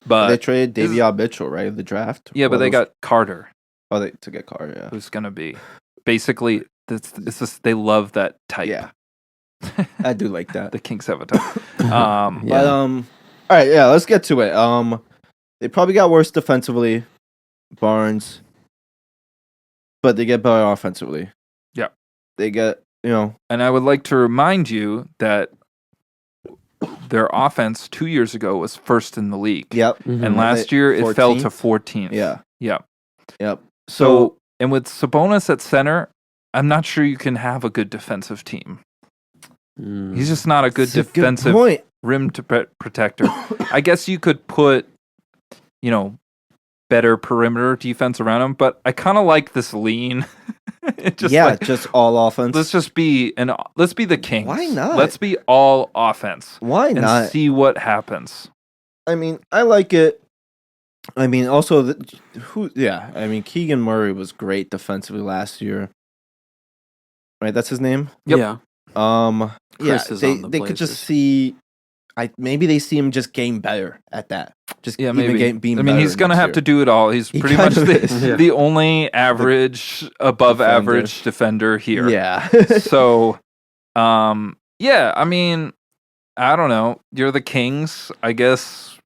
But traded this is- Davion Mitchell, right? In the draft. yeah, but they got Carter, to get Carter. Yeah. who's gonna be basically. It's just they love that type. Yeah. I do like that. The Kings have a type. Yeah. But all right, yeah, let's get to it. They probably got worse defensively, Barnes, but they get better offensively. Yeah. They get, And I would like to remind you that their offense 2 years ago was first in the league. yep, Mhm. And last year it fell to 14th. yeah, Yeah. yep. So, and with Sabonis at center, I'm not sure you can have a good defensive team. Mm. He's just not a good It's a defensive point. rim protector. I guess you could put, better perimeter defense around him, but I kind of like this lean. It just Yeah, like, just all offense. let's be the Kings. Why not? Let's be all offense Why and not? see what happens. I mean, I like it. I mean, also, I mean, Keegan Murray was great defensively last year. Right, that's his name. Yep. Yeah. Yeah, Chris is they on the they could just Blazers. see. Maybe they see him just getting better at that. Just Yeah, even maybe. being I mean, better he's gonna next have year. to do it all. He's He pretty kind much of the, is, yeah. the only average, above Defender. average defender here. Yeah. So, yeah. I mean, I don't know. You're the Kings, I guess.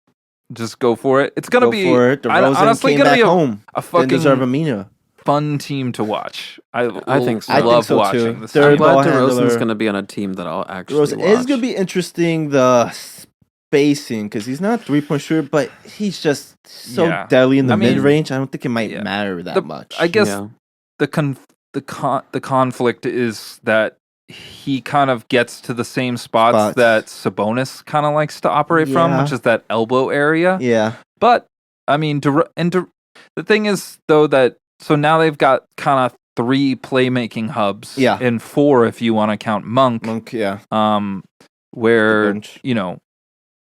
Just go for it. It's gonna Go be for it. DeRozan honestly came gonna back be home. a Didn't deserve a fucking Mina. fun team to watch. I think so. I think love so, watching too. this. They're I'm team. glad ball DeRozan's handler. going to be on a team that I'll actually DeRozan. watch. It's gonna be interesting the spacing because he's not 3-point shooter, but he's just so Yeah. deadly in the I mean, mid range. I don't think it might yeah. matter that The- much. I guess Yeah. the conflict is that he kind of gets to the same spots that Sabonis kind of likes to operate from, Yeah. which is that elbow area. Yeah. But I mean, the thing is though that so now they've got kind of 3 playmaking hubs, Yeah. and 4 if you want to count Monk, Yeah. where The bench.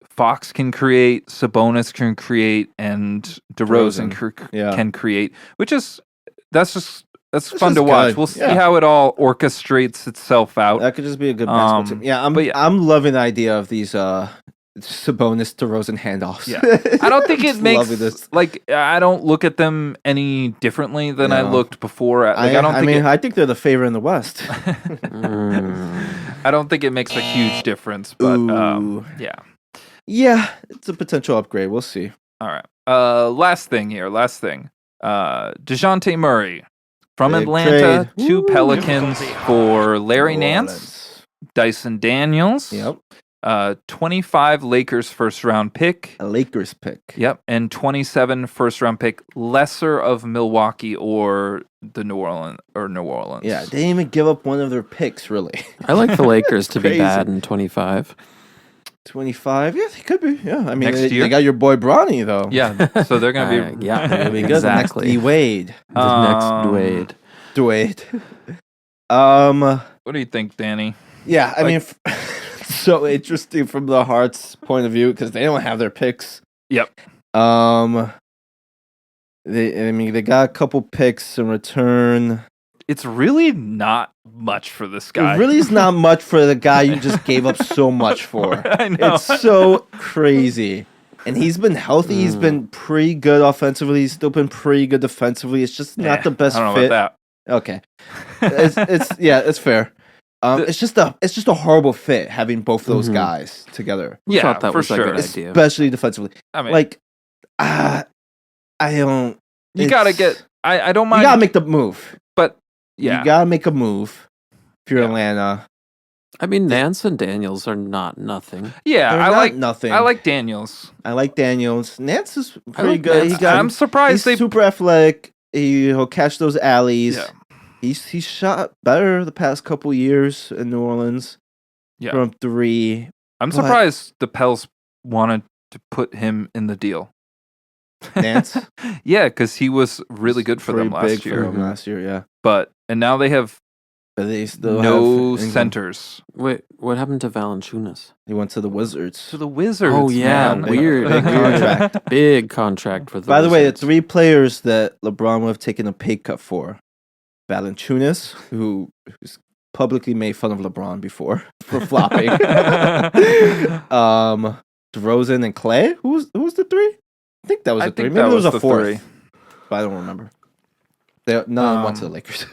Fox can create, Sabonis can create, and DeRozan Yeah. can create, that's It's fun just to watch. good. We'll see Yeah. how it all orchestrates itself out. That could just be a good basketball team. Yeah, but yeah. I'm loving the idea of these Sabonis DeRozan handoffs. Yeah. I don't think it Just makes loving this. I don't look at them any differently than I No. looked before. I don't think I think they're the favorite in the West. Mm. I don't think it makes a huge difference, but Ooh. yeah. Yeah, it's a potential upgrade. We'll see. All right. Last thing. DeJounte Murray from Big Atlanta trade. to Woo. Pelicans for Larry Nance, Dyson Daniels, Yep. 25 Lakers first round pick. A Lakers pick. Yep, and 27 first round pick, lesser of Milwaukee or New Orleans. Yeah, they didn't even give up one of their picks, really. I like the Lakers to be Crazy. bad in 25. 25? Yeah, they could be. Yeah, I mean, Next year? they got your boy Bronny, though. Yeah, so they're gonna be Yeah, It'll be good. exactly. The next D-Wade. The next Wade. Dwayne. What do you think, Danny? Yeah, I mean, so interesting from the Hearts' point of view because they don't have their picks. Yep. They got a couple picks in return. It's really not much for this guy. It really is not much for the guy you just gave up so much for. I know. It's so crazy. And he's been healthy. He's been pretty good offensively. He's still been pretty good defensively. It's just not the best I don't know fit. about Okay. It's fair. It's just a horrible fit having both of those guys together, that. Yeah, thought that for was a sure. good idea. especially defensively. I mean, Like, I don't. you gotta get. I don't mind. You gotta make the move. but yeah, You gotta make a move if you're Yeah. Atlanta. I mean, Nance and Daniels are not nothing. yeah. They're I not like. nothing. I like Daniels. I like Daniels. Nance is I pretty like good. Nance. I'm surprised He's they. super athletic. He'll catch those alleys. Yeah. He's shot better the past couple years in New Orleans Yeah. from three. I'm but- surprised the Pels wanted to put him in the deal. Nance? Yeah, because he was really good for them Pretty big last year. For them last year, yeah. And now they have But they still no have Ingram. centers. Wait, what happened to Valanciunas? He went to the Wizards. To the Wizards. Oh, yeah, man. weird. Big contract. Big contract for the By the way, the Wizards. three players that LeBron would have taken a pay cut for: Valanciunas, who's publicly made fun of LeBron before for flopping. DeRozan and Klay. Who was the three? I think that was I the three. think Maybe that there was was a the fourth, three. but I don't remember. None of them went to the Lakers.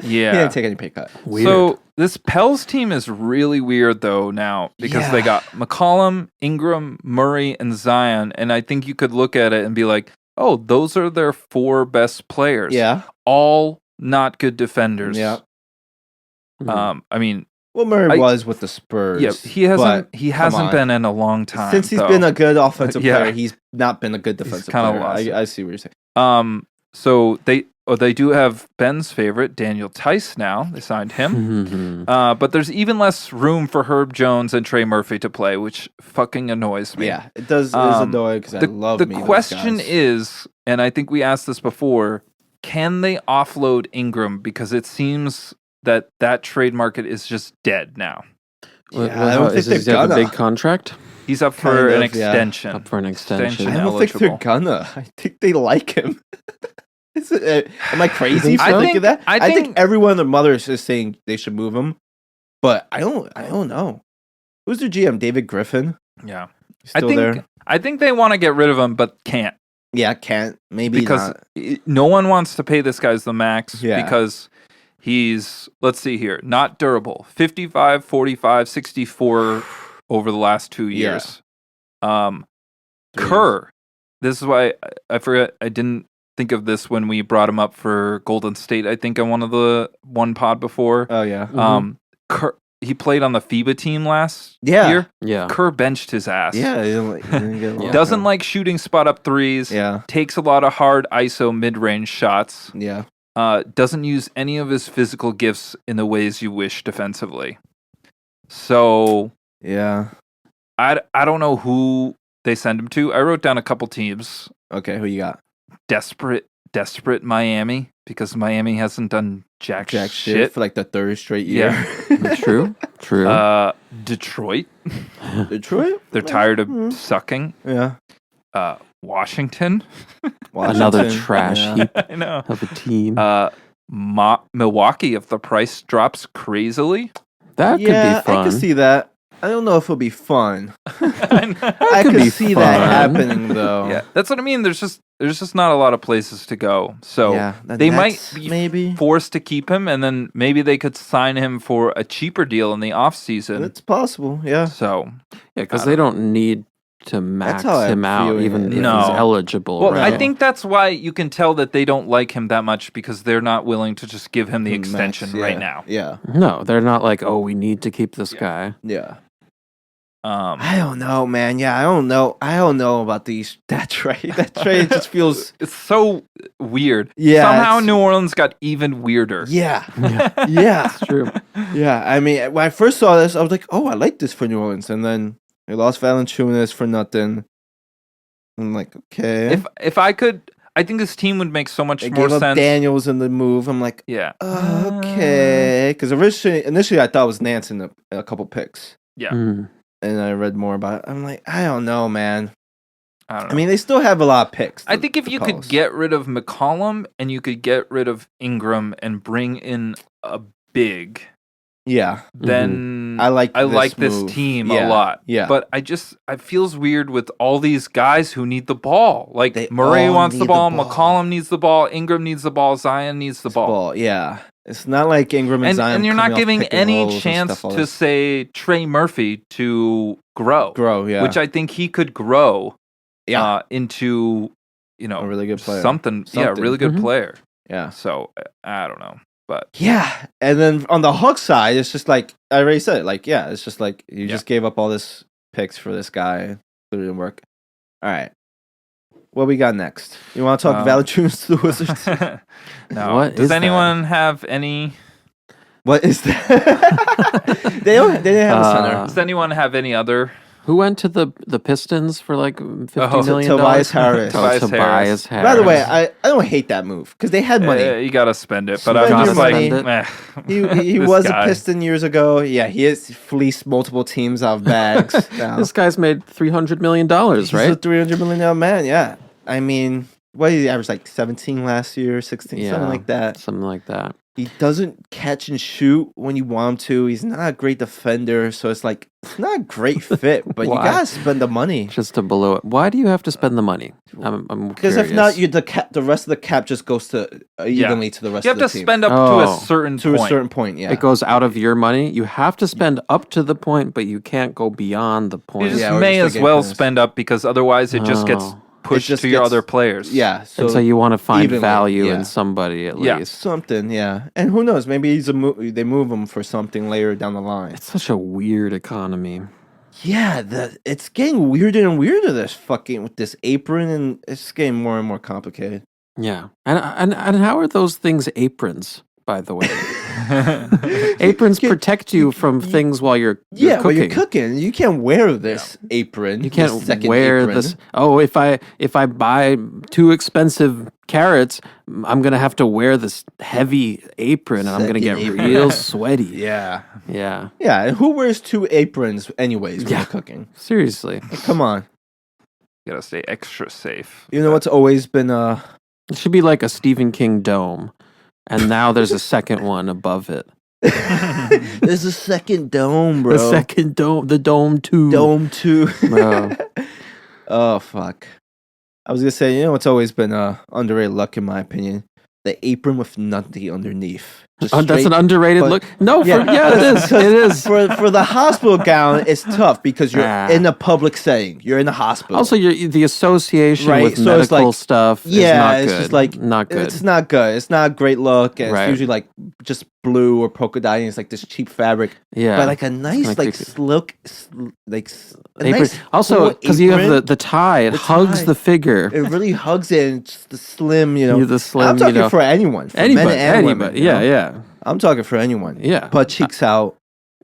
He Yeah. didn't take any pay cut. Weird. So this Pels team is really weird though now because they Yeah. got McCollum, Ingram, Murray, and Zion, and I think you could look at it and be like, "Oh, those are their four best players. Yeah, all not good defenders." yeah. I mean, Well, Murray I- was with the Spurs. yeah, he hasn't come on. been in a long time Since he's though. been a good offensive Yeah. player, he's not been a good defensive kinda player. lost it. I see what you're saying. So they do have Ben's favorite, Daniel Tice now. They signed him. But there's even less room for Herb Jones and Trey Murphy to play, which fucking annoys me. Yeah, it does. It is annoying because I love the me those question guys. is, and I think we asked this before, can they offload Ingram? Because it seems that trade market is just dead now. Yeah, I don't think does he they're have a gonna. big contract? He's up Kind for an of, yeah. extension. Up for an extension. I don't think they're eligible. gonna. I think they like him. Am I crazy think for so? thinking that? I I think think- everyone and their mothers is saying they should move him, but I don't know. Who's their GM? David Griffin. Yeah, Still there? I think they want to get rid of him, but can't Yeah, can't. Maybe because not. no one wants to pay this guy's the max Yeah. because he's, let's see here, not durable. 55, 45, 64 over the last 2 years. Kerr. This is why I forgot. I didn't think of this when we brought him up for Golden State. I think on one pod before. Oh yeah. Kerr, he played on the FIBA team last Yeah. year. Yeah. Kerr benched his ass. Yeah. He didn't get along. Doesn't like shooting spot up threes. Yeah. Takes a lot of hard ISO mid range shots. Yeah. Doesn't use any of his physical gifts in the ways you wish defensively. So Yeah. I don't know who they send him to. I wrote down a couple teams. Okay. Who you got? Desperate Miami because Miami hasn't done jack Jack shit. shit for like the third straight year. True. Detroit. Detroit. They're tired of sucking. Yeah. Washington. Another Washington, trash yeah. heap I know. of a team. Milwaukee, if the price drops crazily. That Yeah, could be fun. I could see that. I don't know if it'll be fun. I could could be see fun. that happening though. Yeah, that's what I mean. There's just not a lot of places to go. So Yeah, the they Nets, might be maybe. forced to keep him, and then maybe they could sign him for a cheaper deal in the offseason. It's possible. Yeah. So Yeah, because they don't need to max how I'm him out, viewing even it. if No. he's eligible. well, right? I think that's why you can tell that they don't like him that much because they're not willing to just give him the Max, extension yeah. right now. Yeah. No, they're not like, oh, we need to keep this guy. Yeah. I don't know, man. Yeah, I don't know. I don't know about that trade. That trade just feels. It's so weird. Yeah, Somehow it's- New Orleans got even weirder. Yeah, yeah, It's true. yeah. I mean, when I first saw this, I was like, "Oh, I like this for New Orleans," and then they lost Valanciunas for nothing. I'm like, okay. If I could, I think this team would make so much They more gave up sense. Daniels in the move. I'm like, Yeah. okay, because initially I thought it was Nance in a couple picks, Yeah. Mm. and I read more about it. I'm like, I don't know, man. I don't know. I mean, they still have a lot of picks. I think if you could post. get rid of McCollum and you could get rid of Ingram and bring in a big, yeah, then I like this move. team Yeah, a lot. yeah. But it feels weird with all these guys who need the ball. Like They Murray all wants the need the ball, ball. McCollum needs the ball, Ingram needs the ball, Zion needs the ball. ball. Yeah, it's not like Ingram and Zion. And you're coming not off giving pick and any rolls and chance stuff, all to this. say Trey Murphy to grow. Yeah, Which I think he could grow yeah, into, a really good player. something. Yeah, Something. really good Mhm. player. Yeah, So I don't know. But yeah. And then on the Hawks side, it's just like I already said. Like, yeah, it's just like you just gave up all this picks for this guy. It didn't work. All right, what we got next? You want to talk Valanciunas to the Wizards? no. What Does is that? anyone have any? What is that? They didn't have a center. Uh, Does anyone have any other? Who went to the Pistons for like $50 million? Tobias Harris. Tobias Harris. By the way, I don't hate that move because they had money. You gotta spend it, but Spend I'm your just like, money. meh. He This was guy. a Piston years ago. Yeah, he has fleeced multiple teams out of bags. now. this guy's made $300 million, He's a right? $300 million man. Yeah, I mean, what did he average? Like 17 last year, 16, Yeah. something like that. Something like that. He doesn't catch and shoot when you want him to. He's not a great defender, so it's like it's not a great fit. But you Why? gotta spend the money Just to below it. Why do you have to spend the money? I'm because curious. if not, the rest of the cap just goes to evenly to the rest You of have the to team. spend up to Oh. a certain to point. a certain point. Yeah, It goes out of your money. You have to spend up to the point, but you can't go beyond the You point. just Yeah, or may just as like well aprons. spend up because otherwise it just gets Oh. pushed just to your gets- other players. Yeah, And so you want to find evenly, value yeah. in somebody at Yeah. least. something. Yeah, and who knows? Maybe they move him for something later down the line. It's such a weird economy. Yeah, it's getting weirder and weirder. This fucking with this apron, and it's getting more and more complicated. Yeah. And how are those things aprons, by the way? Aprons protect you from things while you're Yeah, cooking. but you're cooking. You can't wear this apron. You this can't second wear apron. this. Oh, if I buy 2 expensive carrots, I'm gonna have to wear this heavy apron, and I'm gonna Second get apron. real sweaty. Yeah, Yeah. yeah. And who wears 2 aprons anyways when Yeah. you're cooking? Seriously, Like, come on. You gotta stay extra safe. You know what's always been it should be like a Stephen King dome, and now there's a second one above it. there's a second dome, bro. The second dome, the dome 2. dome 2. Bro. Oh fuck. I was gonna say, you know what's always been underrated luck in my opinion? The apron with nothing underneath. Just That's an straight- underrated but- look. No, Yeah. it is. It is. For the hospital gown, it's tough because you're Ah. in a public setting. You're in a hospital. Also, the association Right, with so it's medical like- stuff is yeah, not it's good. just like not good. It's not good. It's not a great look, and Right. it's usually like just blue or polka dot. And it's like this cheap fabric, Yeah. but like a nice kinda like creepy. silk, a Apron. nice Also, full because you have apron. the tie, it The hugs tie. the figure. It really hugs it. And just the slim, you know. You the slim, I'm talking you know. for anyone, for Anybody, men and women. anybody. you know? Yeah. I'm talking for anyone. Yeah. Butt cheeks out.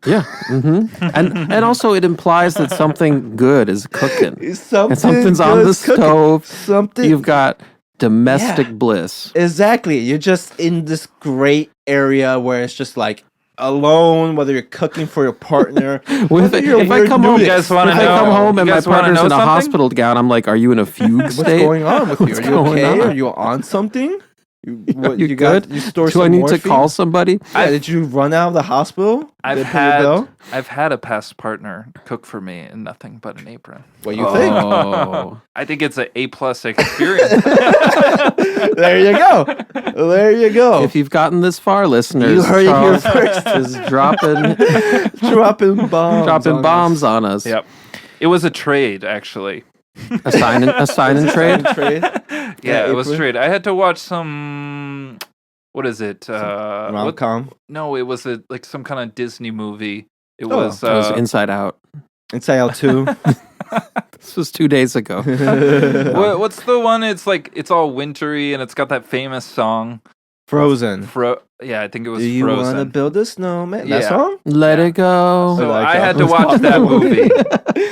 Yeah. And also, it implies that something good is cooking. Something's on the stove. Something. You've got domestic Yeah. bliss. Exactly. You're just in this great area where it's just like alone, whether you're cooking for your partner. whether you're a If I weird come home, nudist. You guys wanna if I know- come home and you my guys wanna partner's know in a something? hospital gown, I'm like, are you in a fugue What's state? going on with you? What's Are you going okay? on? Are you on something? What, You good? You store Do I some need morphine? to call somebody? Yeah, did you run out of the hospital? I've Did they pay your bill? had a past partner cook for me in nothing but an apron. What you think? Oh. I think it's an A+ experience. There you go. There you go. If you've gotten this far, listeners, You heard it here Charles first. is dropping dropping bombs. on bombs us. on us. Yep. It was a trade, actually. A sign and trade. Trade. Yeah, it was apron. trade. I had to watch some. What is it? Rom-com. No, it was like some kind of Disney movie. It Oh, was. It was Inside Out. Inside Out 2. This was 2 days ago. What's the one? It's like it's all wintry and it's got that famous song. Frozen. Yeah, I think it was Do you want to Frozen. build a snowman? That Yeah. song? Let it go. So like I that. had to watch that movie.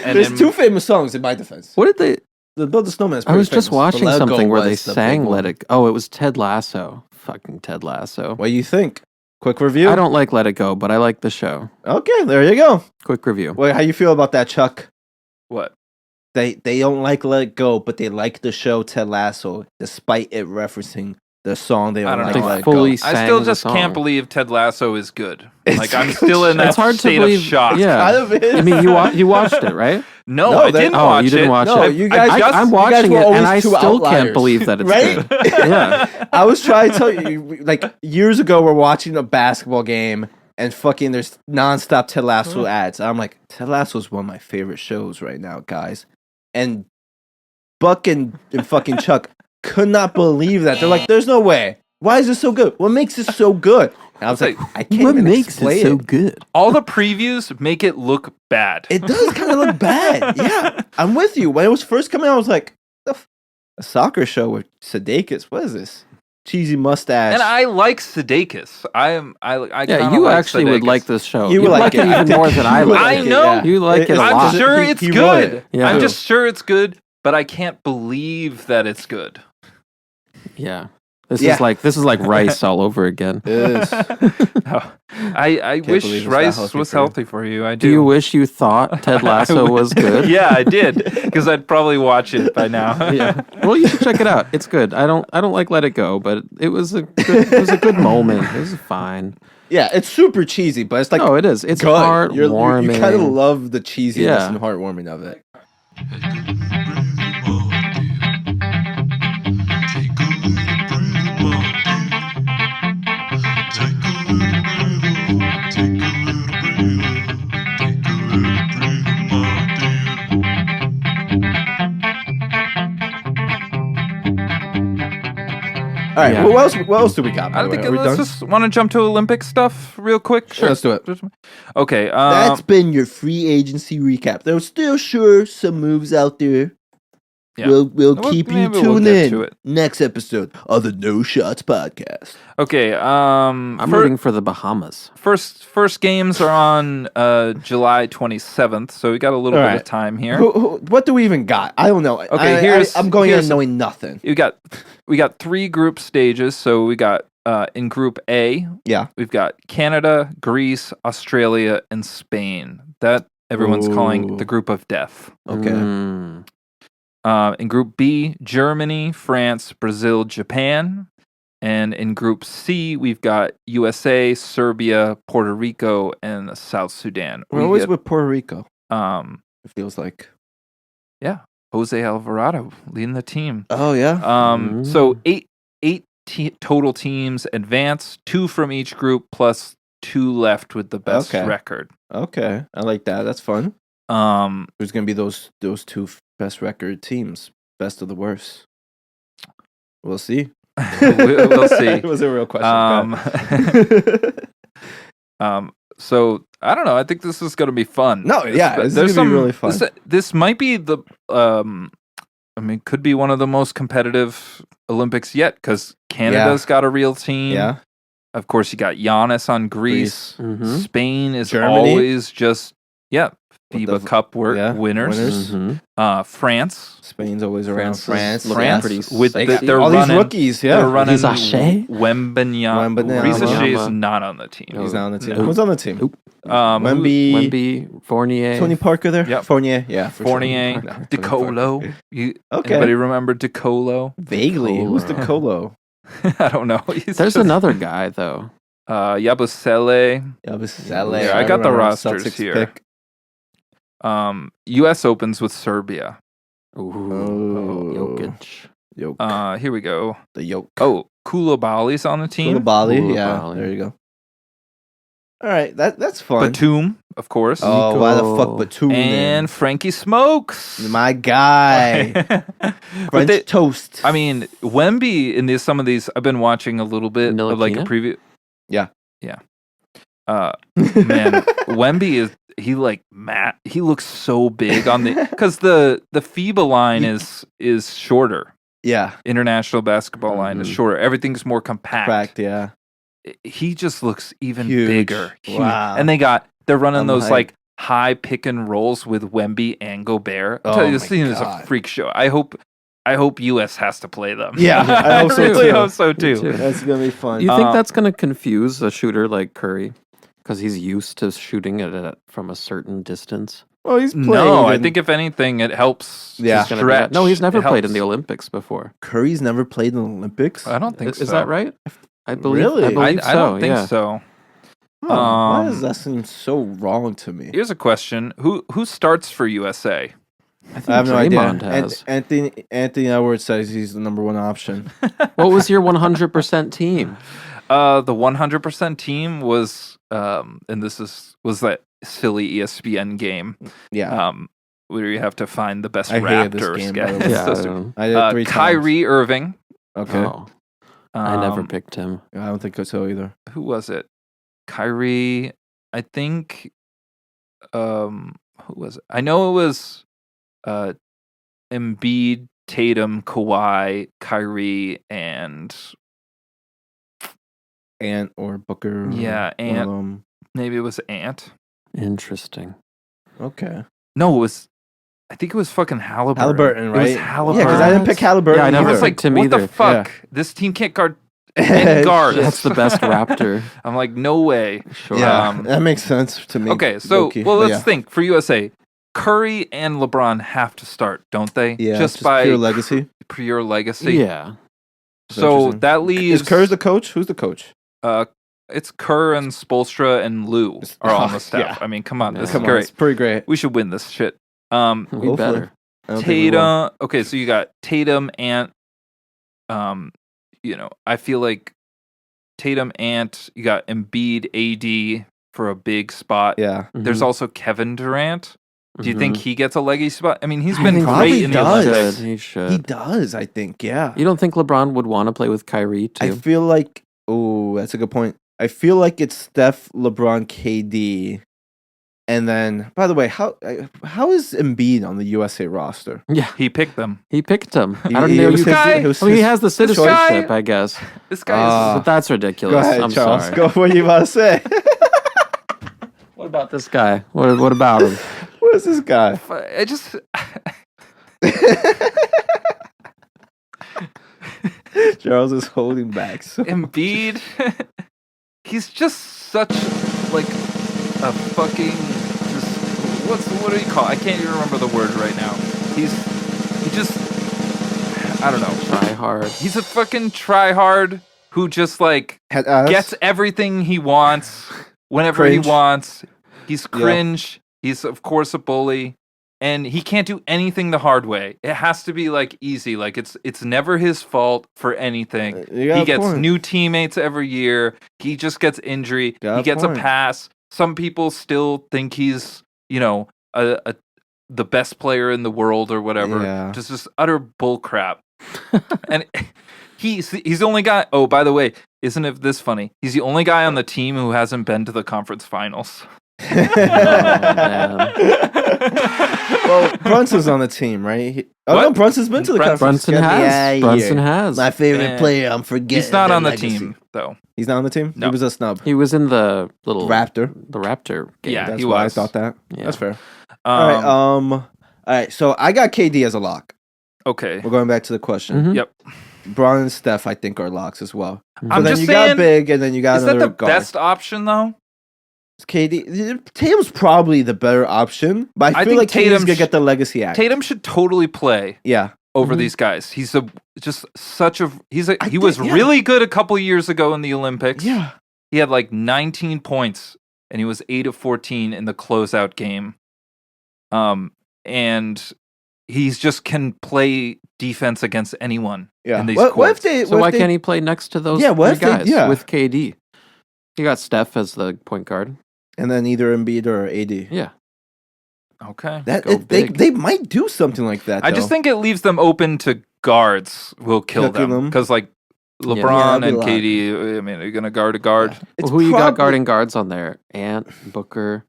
And There's then- two famous songs in my defense. What did they? The Build a Snowman is I pretty was just famous. watching Let It Go something where they was the sang big "Let one. It." Oh, it was Ted Lasso. Fucking Ted Lasso. What do you think? Quick review? I don't like "Let It Go," but I like the show. Okay, there you go. Quick review. Wait, how you feel about that, Chuck? What? They don't like Let It Go, but they like the show Ted Lasso, despite it referencing the song. They I don't don't like know. Let They It fully Go. I sang still the just can't song. believe Ted Lasso is good. It's Like I'm good. still in that It's hard to state believe. of shock. Yeah. Kind of is. I mean, you watched it, right? No, No, I that- didn't Oh, watch you didn't it. watch No, it. you guys. I just- I'm you guys watching were it, and always I two still outliers. can't believe that it's Right? good. Yeah. I was trying to tell you, like years ago, we're watching a basketball game, and fucking there's nonstop Ted Lasso ads. I'm like, Ted Lasso is one of my favorite shows right now, guys. And Buck and fucking Chuck could not believe that. They're like, there's no way. Why is it so good? What makes it so good? And I was like, I can't What even makes explain it so good? All the previews make it look bad. It does kind of look bad. Yeah, I'm with you. When it was first coming out, I was like, a soccer show with Sudeikis. What is this? Cheesy mustache. And I like Sudeikis. I Yeah, kinda you like actually would Sudeikis. like this show. You would like it it. I even think more than I you would like. I like it, know. yeah. You like it a I'm lot. sure He- it's he wrote good. it. Yeah. I'm just sure it's good, but I can't believe that it's good. Yeah. This Yeah. is like rice all over again. It is. I believe wish it's that rice healthy was for you. healthy for you. I Do you wish you thought Ted Lasso was good? Yeah, I did because I'd probably watch it by now. Yeah. Well, you should check it out. It's good. I don't like Let It Go, but it was a good moment. It was fine. Yeah, it's super cheesy, but it's like No, it is. It's good. heartwarming. You kind of love the cheesiness Yeah. and heartwarming of it. All right, Yeah. well, what else do we got? by I the way? think Are we let's done? just want to jump to Olympic stuff real quick. Sure, let's do it. Okay. That's been your free agency recap. There's still sure some moves out there. Yeah. We'll Well, keep you maybe we'll tuned get in. to it. Next episode of the No Shots podcast. Okay. I'm rooting for the Bahamas. First games are on July 27th, so we got a little All bit right. of time here. What do we even got? I don't know. Okay, I'm going in here's- knowing nothing. We got 3 group stages. So we got in Group A, Yeah. we've got Canada, Greece, Australia, and Spain. That everyone's calling Ooh. the group of death. Okay. Mm. In Group B, Germany, France, Brazil, Japan. And in Group C, we've got USA, Serbia, Puerto Rico, and South Sudan. We're We always get, with Puerto Rico. it It feels like. Jose Alvarado leading the team. Oh yeah. So eight total teams advance, 2 from each group, plus 2 left with the best Okay. record. Okay, I like that. That's fun. There's gonna be those 2 best record teams, best of the worst. We'll see. We'll see. It was a real question. So I don't know. I think this is going to be fun. No, yeah, this is gonna be really fun. This might be the. Could be one of the most competitive Olympics yet because Canada's got a real team. Yeah. Of course, you got Giannis on Greece. Mhm. Spain is Germany. always just With FIBA the- Cup yeah, winners. winners. Mhm. France. Spain's always around. France is France. looking France pretty with sexy. they're all running these rookies. They're Yeah. running Risache? Wembanyama. Wembanyama. Risache is not on the team. He's not on the team. No. Who's on the team? Nope. Wemby. Wemby, Fournier. Tony Parker there. Yep. Fournier. Yeah. for sure. Fournier, No, Tony Parker. DeColo. Okay. Anybody remember DeColo? Vaguely. Who's the Colo? I don't know. He's There's just, another guy though. Yabusele. Yabusele. Yeah, I got the remember rosters Celtics here. pick. U.S. opens with Serbia. Ooh, Oh. Jokic. Yoke. Here we go. The yoke. Oh, Koulibaly's on the team. Koulibaly. Yeah. Koulibaly. There you go. All right. That's fun. Batum, of course. Oh, why the fuck Nico. Batum? And Frankie Smokes. my guy. But French they- toast. I mean, Wemby in some of these, I've been watching a little bit of like a Ntilikina? preview. Yeah. Yeah. Man, Wemby he looks so big on because the FIBA line is shorter. Yeah. International basketball line is shorter. Everything's more compact. Yeah. He just looks even Huge. bigger. Huge. Wow. And they're running I'm those hyped. like high pick and rolls with Wemby and Gobert. I'll Oh tell you, this my team is a God. freak show. I hope US has to play them. Yeah, I hope so really too. hope so Me too. too. That's gonna be fun. You think that's going to confuse a shooter like Curry? Because he's used to shooting it from a certain distance. Well, he's played. No, I in- think if anything, it helps. Yeah. to He's gonna be stretch. that- No, he's never It played in the helps. Olympics before. Curry's never played in the Olympics. I don't think Is so. that right? I believe. Really? I I, believe I don't think yeah. so. Huh, why does Um, that seem so wrong to me? Here's a question: Who starts for USA? I think I have no idea. Draymond has. Anthony Edwards says he's the number one option. What was your 100% team? The 100% team was, and was that silly ESPN game, Yeah, where you have to find the best I hated this Raptor game, sketch. by the way. Yeah, So I stupid. don't, I did it 3 times. Kyrie Irving. Okay, oh, I never Um, picked him. I don't think so either. Who was it? Kyrie. I think. Who was it? I know it was, Embiid, Tatum, Kawhi, Kyrie, and Ant or Booker. Yeah, one of Ant. them. maybe it was Ant. Interesting. Okay, No, it was. I think it was fucking Halliburton. Halliburton, It right? was Yeah, Halliburton. because I didn't pick Halliburton. Yeah, I I never was either. like, picked him what either. the fuck? This team can't guard any guards. That's the best Raptor. I'm like, no way. Sure. Yeah, Um, that makes sense to me. Okay, so low-key. well, But let's think for USA. Curry and LeBron have to start, don't they? Yeah, just by pure legacy. pure legacy. Yeah. So Interesting. that leaves. Is Kerr's the coach? Who's the coach? It's Kerr and Spoelstra and Lou are on the staff. Yeah. I mean, come on, Yeah. this Come is on, great. it's pretty great. We should win this shit. We Hopefully. better. I don't think we will. Tatum. Okay, so you got Tatum and, I feel like Tatum and you got Embiid, AD for a big spot. Yeah, There's Mhm. also Kevin Durant. Do you Mhm. think he gets a leggy spot? I mean, he's I been think great probably in the does. Olympics. He should. he does. I think. Yeah. You don't think LeBron would want to play with Kyrie I too? feel like. Oh, that's a good point. I feel like it's Steph, LeBron, KD, and then. By the way, how is Embiid on the USA roster? Yeah, He picked them. he picked him. He- I don't he know. was You his- guy- it was well, he his has the choice. citizenship, I guess. This guy Ah. But that's Go ridiculous. ahead, I'm Charles. sorry. Go. What are you about to say? What about this guy? What about him? What is this guy? I just. Charles is holding back. So. Embiid, he's just such like a fucking what do you call it? I can't even remember the word right now. He just I don't know. Try hard. He's a fucking tryhard who just like Had us. gets everything he wants whenever Cringe. he wants. He's cringe. He's of course a bully. And he can't do anything the hard way. It has to be like easy. Like it's never his fault for anything. You got He a gets point. new teammates every year. He just gets injury. Got He a gets point. a pass. Some people still think he's, the best player in the world or whatever. Yeah. Just utter bull crap. And he's the only guy. Oh, by the way, isn't it this funny? He's the only guy on the team who hasn't been to the conference finals. man. Well, Brunson's on the team, right? No, What? Brunson's been to the conference. Brunson Get the has. outta Brunson here. has. My favorite Eh. player. I'm forgetting. He's not their on the legacy. team though. He's not on the team. No. He was a snub. He was in the little Raptor. The Raptor game. Yeah, That's he why was. I thought that. Yeah. That's fair. All right. So I got KD as a lock. Okay. We're going back to the question. Mhm. Yep. Bron and Steph, I think, are locks as well. So I'm then just you saying, got big, and then you got is that another the guard. best option though? KD. Tatum's probably the better option, but I I feel think like Tatum's Tatum gonna sh- get the legacy act. Tatum should totally play Yeah. over Mhm. these guys. He's such a I he was think- yeah. really good a couple years ago in the Olympics. Yeah. He had like 19 points and he was 8 of 14 in the closeout game. And he's just can play defense against anyone. Yeah. in these What if courts. they? So why can't he play next to those Yeah, what three if they- guys yeah. with KD? You got Steph as the point guard. And then either Embiid or AD. Yeah. Okay. That Go they big. they might do something like that. I just though. think it leaves them open to guards will kill Kill them. them because like LeBron that'd be and a lot. KD. I mean, are you gonna guard a guard? It's Who you got probably- guarding guards on there? Ant, Booker,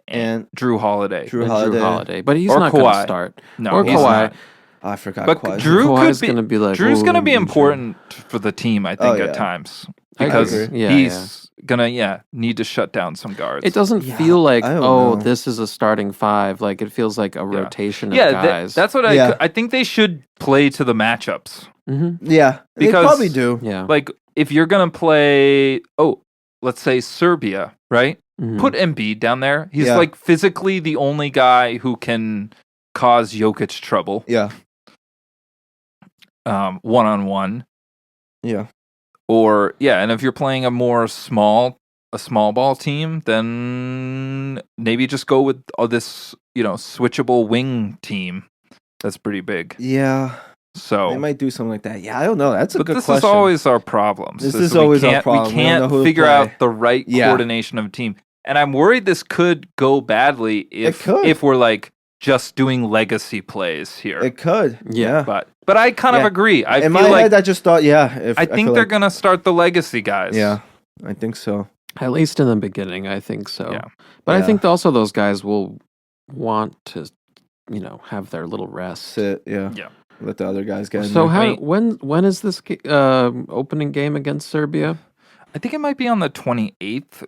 and Drew Holiday. Drew and Holiday. Drew Holiday. But he's Or not going to Kawhi. start. No, or he's Kawhi. not. I forgot. But Kawhi's Drew Kawhi's could be. gonna be like, Drew's "Oh, gonna be Drew." important for the team. I think Oh, at yeah. times I because agree. Yeah, he's gonna need to shut down some guards. It doesn't Yeah, feel like, I don't oh, know. this is a starting five. Like, it feels like a rotation of Yeah, guys. that's what Yeah. I think they should play to the matchups. Yeah, they Because- probably do. Yeah. Like if you're gonna play, let's say Serbia, right? Mhm. Put Embiid down there. He's Yeah. like physically the only guy who can cause Jokic trouble, Yeah, 1-on-1. yeah, Or and if you're playing a small ball team, then maybe just go with this switchable wing team. That's pretty big. yeah. So They might do something like that. Yeah, I don't know. That's a but good this question. is always our problem. This is always our problem. We We don't know can't who to figure play. out the right Yeah. coordination of a team. And I'm worried this could go badly It could. if we're like just doing legacy plays here. It could. Yeah. but I kind of Yeah. agree. I In feel my like head, I just thought, if I think feel they're like- gonna start the legacy guys. Yeah, I think so. At least in the beginning, I think so. Yeah. But I Yeah. think also those guys will want to, have their little rest. Sit. Yeah. Yeah. Let the other guys get in So there. how I when is this opening game against Serbia? I think it might be on the 28th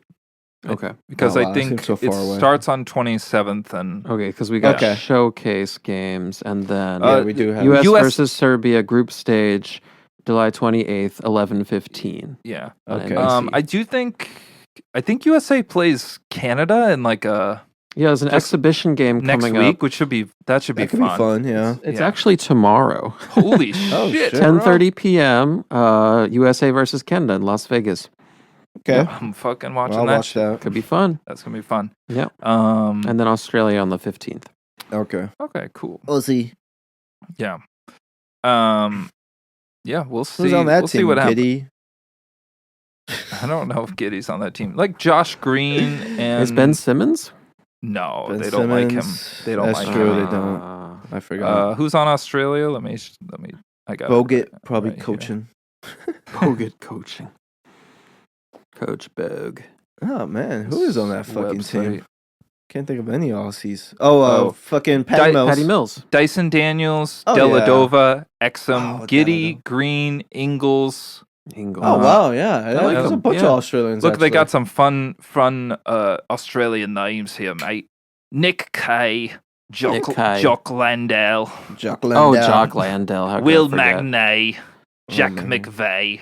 Okay. because Oh, I wow, that think seems so it far away. starts on 27th and Okay, because we got Okay. showcase games and then Yeah, we do have. U.S. US versus Serbia group stage, July 28th, 11:15. yeah. Okay. I think USA plays Canada in like a Yeah, there's an Just exhibition game next coming week, up. which should be that could be fun. Yeah. It's Yeah. actually tomorrow, Holy Oh, shit! shit. 10:30 p.m. USA versus Canada in Las Vegas. Okay. I'm fucking watching Well, I'll that watch shit. that. Could be fun. That's gonna be fun. Yeah. Um. And then Australia on the 15th. Okay. Okay. Cool. Ozzy. Yeah. Yeah. We'll see. Who's on that we'll team? see what happens. Giddy. I don't know if Giddy's on that team. Like Josh Green and Is Ben Simmons? No, Ben they don't like him. Simmons. They don't That's like true. him. They don't. I forgot. Who's on Australia? Let me. I got Bogut probably right here. coaching. Bogut coaching. Coach Bogue. Oh man, who is on that fucking Website. team? Can't think of any Aussies. Oh, Oh. fucking Patty Mills. Patty Mills. Dyson Daniels, Oh, Deladova, Exum, Oh, Giddy, Deladova. Green, Ingles. Ingle. Oh wow, yeah. like There's a them, bunch yeah. of Australians. Look, they actually. got some fun Australian names here, mate. Nick Kay, Nick Kay. Jock Landell, Jock Oh, Landale. Jock Landell. How could I Will forget? Magnay, Jack man. McVeigh.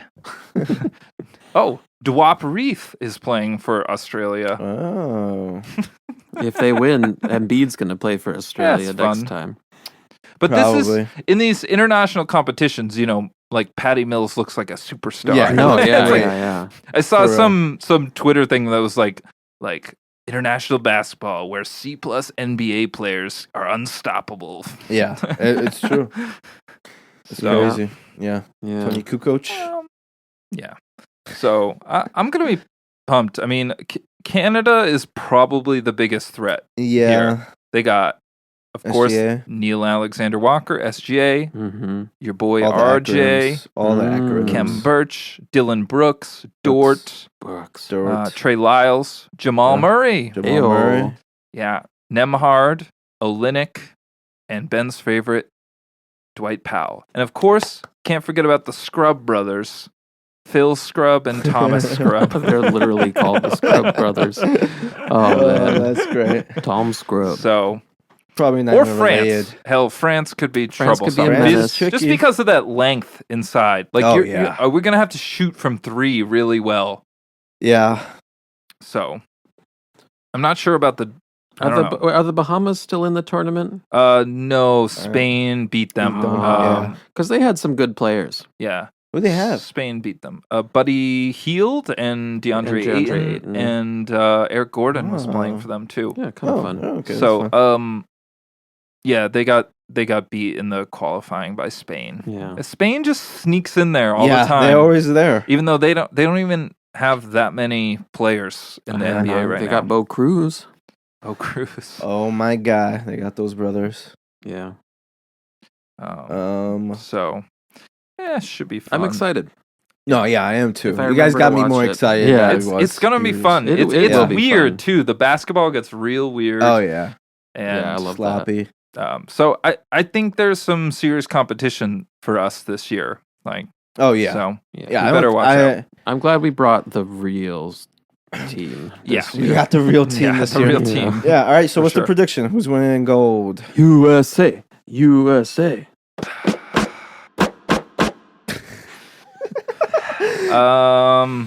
Oh, Dwap Reef is playing for Australia. Oh, If they win, Embiid's going to play for Australia That's next fun. time. But this probably. is in these international competitions, like Patty Mills looks like a superstar. Yeah, No, yeah, Right. yeah. I saw For real. some Twitter thing that was like international basketball where C+ NBA players are unstoppable. yeah, it's true. It's So- crazy. Yeah, Yeah. Tony Kukoc. Yeah. So I'm gonna be pumped. I mean, Canada is probably the biggest threat. Yeah, They got, of course, SGA. Neil Alexander Walker, SGA, Mm-hmm. your boy All the RJ, Aprons. All the Mm. Aprons. Kem Birch, Dylan Brooks, Dort, Brooks. Dort. Trey Lyles, Jamal Yeah. Murray. Jamal Ayo. Murray. Yeah, Nemhard, Olynyk, and Ben's favorite, Dwight Powell. And of course, can't forget about the Scrub brothers, Phil Scrub and Thomas Scrub. They're literally called the Scrub Brothers. Oh, man. that's great. Tom Scrub. So, Probably not or even France. related. Hell, France could be France could be troublesome. a France menace. is tricky. Just because of that length inside. Like, Oh, you're, yeah. we're going to have to shoot from 3 really well. Yeah, So, I'm not sure about the. I don't know. Are the Bahamas still in the tournament? No, Spain beat them. Beat them, Um, Because they had some good players. yeah. who they have? Spain beat them. Buddy Hield and DeAndre, DeAndre Ayton, Ayton. and Eric Gordon was playing Oh. for them too. Yeah, kind of fun. Okay, So, that's fine. yeah, they got beat in the qualifying by Spain. Yeah. Spain just sneaks in there all yeah, the time, they're always there. even though they don't even have that many players in the I NBA know, right they now. got Bo Cruz. Oh, Cruz. Oh my god, they got those brothers. Yeah. So, yeah, should be fun. I'm excited. No, yeah, I am too. If I You guys remember got to me watch more it. excited. Yeah, than I was It's gonna be previously. fun. It It's will be weird fun. too. The basketball gets real weird. Oh yeah, and Yeah, I love sloppy. so I think there's some serious competition for us this year. Like, Oh yeah, so Yeah. yeah. you better watch out. I'm glad we brought the reals team. Yeah. this We year. got the real team Yeah, this the year. real team. Yeah. All right. So For what's sure. the prediction? Who's winning in gold? USA. USA.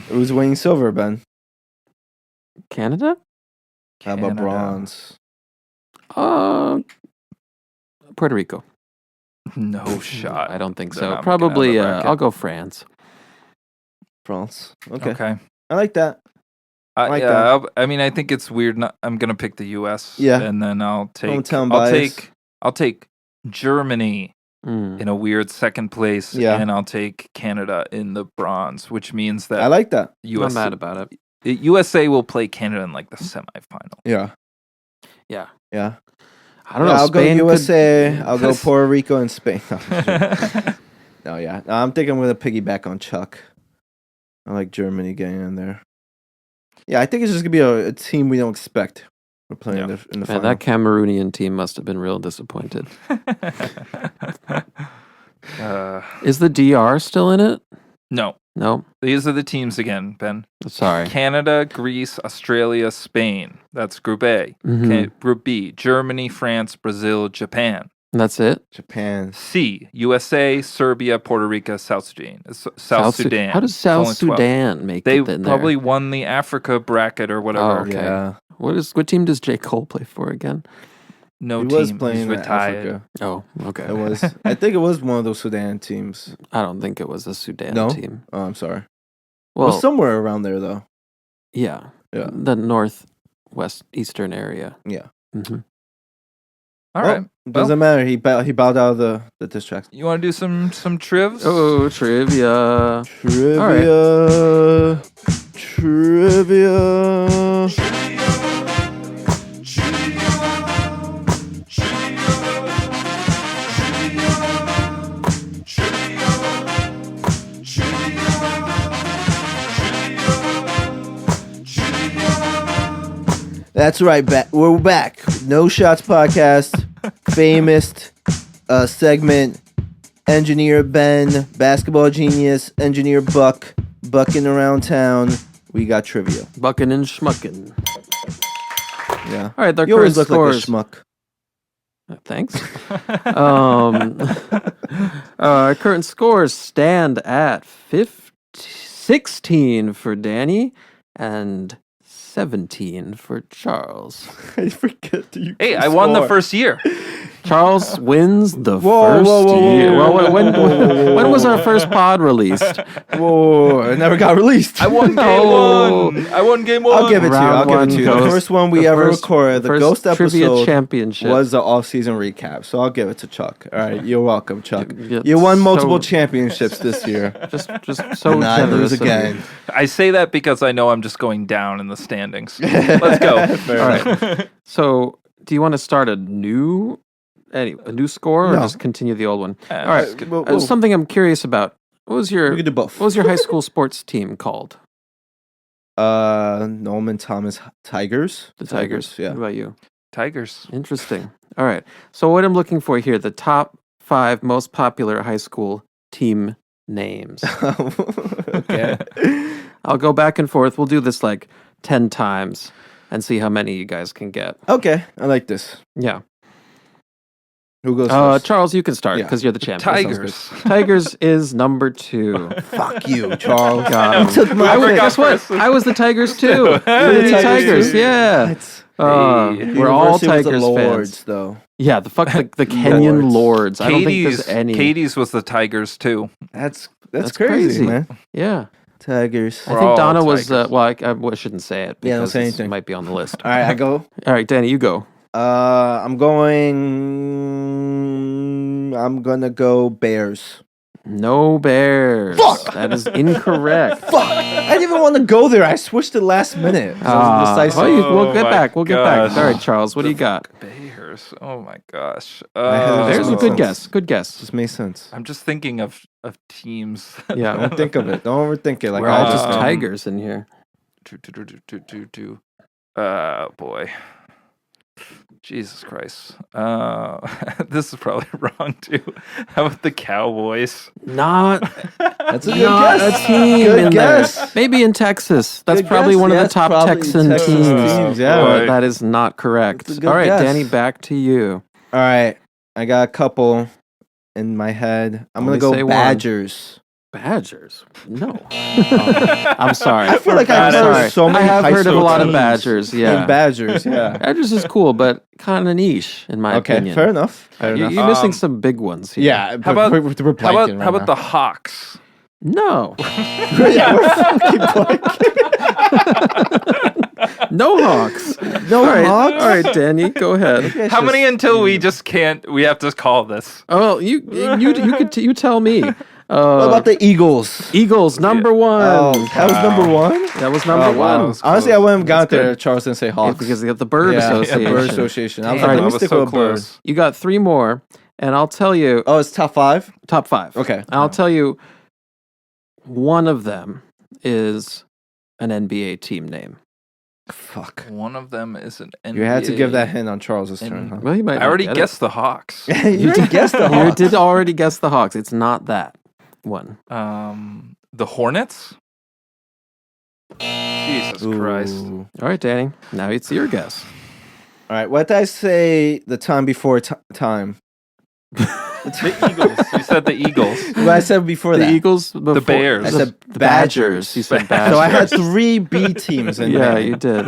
Who's winning silver, Ben? Canada? How about Canada. bronze? Puerto Rico. No shot. I don't think They're so. not making it out of Probably, the bracket. I'll go France. France. Okay. Okay. I like that. like that. I mean, I think it's weird. I'm gonna pick the U.S. Yeah. and then I'll take. Hometown I'll bias. take Germany Mm. in a weird second place, Yeah. and I'll take Canada in the bronze, which means that I like that. I'm not USA, mad about it. USA will play Canada in like the semifinal. Yeah. Yeah. Yeah. I don't know. I'll Spain go USA. Could, I'll go Puerto Rico and Spain. No, yeah. No, I'm thinking I'm going to piggyback on Chuck. I like Germany getting in there. Yeah, I think it's just going to be a team we don't expect. We're playing in the Man, final. that Cameroonian team must have been real disappointed. Is the DR still in it? No, No. these are the teams again, Ben. Sorry. Canada, Greece, Australia, Spain. That's Group A. Mhm. Okay, Group B, Germany, France, Brazil, Japan. That's it. Japan. C, USA, Serbia, Puerto Rico, South Sudan. South Su- Sudan. How does It's South only 12. Sudan make They it in probably there? won the Africa bracket or whatever. Oh, okay. Yeah. What team does J. Cole play for again? No He team. was playing He's in retired. Africa. Oh, okay. It was. I think it was one of those Sudan teams. I don't think it was a Sudan No? team. Oh, I'm sorry. It Well, was somewhere around there, though. yeah. Yeah. The northwest eastern area. Yeah. hmm All Well, right. Doesn't matter. He bowed out of the diss tracks. You want to do some trivs? Oh, trivia. Trivia. Trivia. That's right. We're back. No Shots Podcast. Famous segment. Engineer Ben, basketball genius, engineer Buck, bucking around town. We got trivia. Bucking and schmucking. Yeah. All right, their You current always look scores. like a schmuck. Thanks. Current scores stand at 16 for Danny and 17 for Charles. I forget that you. Hey, can I won the score. first year. Charles wins the Whoa, first whoa, whoa, year. whoa, Well, when, whoa, whoa, whoa, when was whoa. our first pod released? Whoa! It never got released. I won game No. one. I won game one. I'll give it to you. I'll Round give it to one you. goes- The first one we the ever first- recorded, the first ghost trivia episode, championship. was the off-season recap. So I'll give it to Chuck. All right, you're welcome, Chuck. You're You won multiple so- championships this year. just so And I generous lose of you. again. I say that because I know I'm just going down in the standings. Let's go. Fair All enough. right. So, do you want to start a new score, or No. just continue the old one? Yeah, All right. that's good. Well, Something I'm curious about. What was your we can do both. What was your high school sports team called? Norman Thomas Tigers. The Tigers. Yeah. What about you? Tigers. Interesting. All right. So what I'm looking for here, the top 5 most popular high school team names. Okay. I'll go back and forth. We'll do this like 10 times and see how many you guys can get. Okay. I like this. Yeah. Who goes first? Charles, you can start Yeah. because you're the champion. Tigers. Tigers is number 2. Fuck you, Charles. Got You him. took my I was, pick. guess what? I was the Tigers too. You're the the Tigers Tigers, too? yeah. It's- We're all University was the Tigers Lords, fans. though. Yeah, the Kenyan Lords. I don't think Katie's, there's any. Katie's was the Tigers too. That's That's crazy, crazy. man. Yeah, Tigers. I We're think all Donna was. Tigers. I shouldn't say it Yeah, don't because say it anything. might be on the list. All right, I go. All right, Danny, you go. I'm gonna go Bears. No Bears. Fuck! That is incorrect. Fuck! I didn't even want to go there. I switched it last minute. 'cause I was indecisive. We'll get Oh back. my We'll get back. gosh. All right, Charles, what do you got? Bears. Bears. Oh my gosh. had There's a makes good sense. guess. Good guess. Just makes sense. I'm just thinking of teams. Yeah. Don't think of it. Don't overthink it. Like We're all I just just tigers in here. Boy. Jesus Christ. This is probably wrong too. How about the Cowboys? Not, That's a good not guess. a team Good in guess. there. Maybe in Texas. That's Good probably guess. one Yeah, of the it's top probably Texan Texas teams. teams, yeah. But that is not correct. That's a good All right, guess. Danny, back to you. All right. I got a couple in my head. I'm Only gonna say go one. Badgers. Badgers? No. I'm sorry. I feel like I've I'm heard sorry. so many I have high heard of a school lot of teams Badgers. named Yeah. Badgers, yeah. Badgers is cool, but kind of niche in my Okay, opinion. fair enough. Fair enough. You're missing some big ones here. Yeah, How about we're how blanking right about now. the Hawks? No. Yeah, we're fucking blanking. No Hawks. No All right, Hawks? all right, Danny, go ahead. Okay, it's How many just- until we just can't? We have to call this. Oh, well, you could you tell me. What about the Eagles? Eagles number one? Oh, that was number one? That was number Oh, wow. one. Honestly, I wouldn't have got That's there good. if Charles didn't say Yeah, Hawks. because they got the Bird Yeah, Association. Bird Association. I was Damn, like, I let me was stick so with a bird. close. You got three more, and I'll tell you Oh, it's top five? top five. Okay. And I'll tell you one of them is an NBA team name. Fuck. One of them is an NBA. You had to give that hint on Charles's turn, huh? Well, you might I not already get it. guessed the Hawks. You already guessed the You Hawks. did already guess the Hawks. It's not that one. The Hornets. Jesus Christ. Ooh. All right, Danny. Now it's your guess. All right, what did I say the time before time? The Eagles. You said the Eagles. What I said before The that? Eagles. Before, Bears. I said the Badgers. You said Badgers. So I had three B teams in Yeah, there. you did.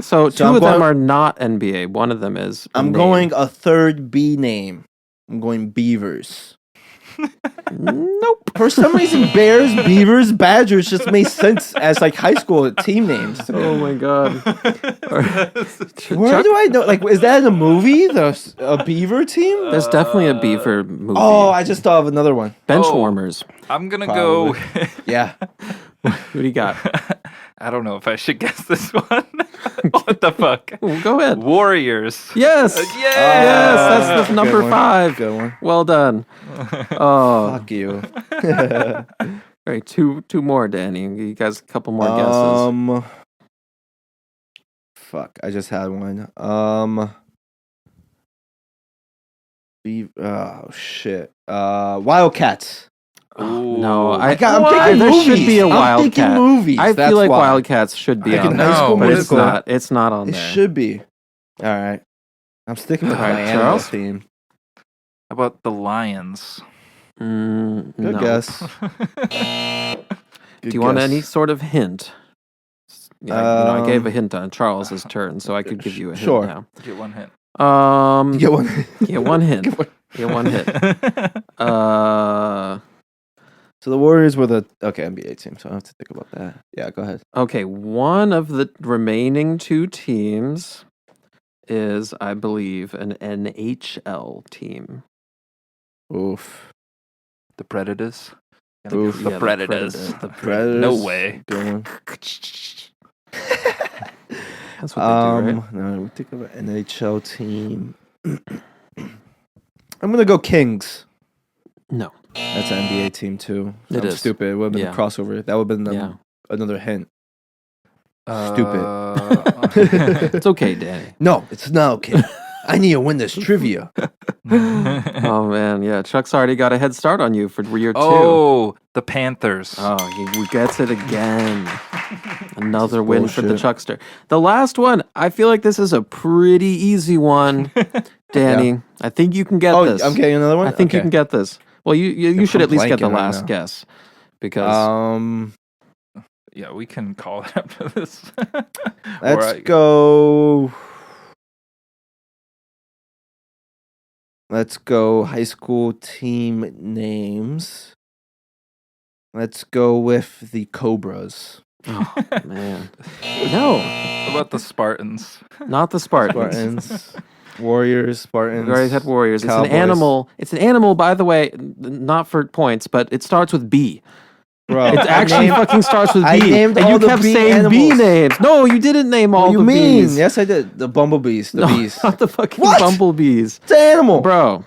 So two I'm of them going- are not NBA. One of them is. a I'm name. going a third B name. I'm going Beavers. Nope. For some reason, Bears, Beavers, Badgers just made sense as like high school team names. to me. Oh my god. Where do I know? Like, is that in a movie? A Beaver team? There's definitely a Beaver movie. Oh, I just thought of another one. Bench Oh. warmers. I'm gonna Probably. go. Yeah. Who do you got? I don't know if I should guess this one. What the fuck? Oh, go ahead. Warriors. Yes. Yeah. Yes, that's the Good number one. 5. Good one. Well done. Oh, Fuck you. all right. Two more, Danny. You guys, a couple more guesses. Fuck. I just had one. Oh shit. Wildcats. No, Ooh. I'm Why? thinking There movies. should be a I'm thinking Wildcat. movies. I That's feel like why. Wildcats should be Like on in there, High School but it's Musical. not. It's not on It there. should be. All right. I'm sticking with All my right, animal Charles? theme. How about the Lions? Good no. guess. Do you want any sort of hint? Yeah, I gave a hint on Charles's turn, so I could give you a hint Sure. now. Get one hint. Get one. Get one hint. Get one hint. So the Warriors were the NBA team, so I don't have to think about that. Yeah, go ahead. Okay, one of the remaining two teams is, I believe, an NHL team. Oof. The Predators. Oof. The Yeah, Predators. The Predators. No way. Good one. That's what they do, right? No, we think of an NHL team. I'm gonna go Kings. No. That's an NBA team too. It I'm is. stupid. It would have been Yeah. a crossover. That would have been Yeah. another hint. It's okay, Danny. No, it's not okay. I need to win this trivia. Oh, man. Yeah, Chuck's already got a head start on you for year 2. Oh, the Panthers. Oh, he gets it again. Another win for the bullshit. Chuckster. The last one, I feel like this is a pretty easy one, Danny. I think you can get this. I'm getting another one. I think you can get this. Well, you should I'm at least get the blanking right last now. guess because Yeah, we can call it after this. Let's go. Let's go high school team names. Let's go with the Cobras. oh, man, no, What about the Spartans? not the Spartans. Spartans. Warriors, Spartans. We already had Warriors. It's Cowboys. an animal. It's an animal, by the way, not for points, but it starts with B. Bro, It actually fucking starts with B. I named and all you the kept bee saying bee animals. names. No, you didn't name all What do the you mean? bees. Yes, I did. The bumblebees. The No, bees. not the fucking What? bumblebees. It's an animal. Bro,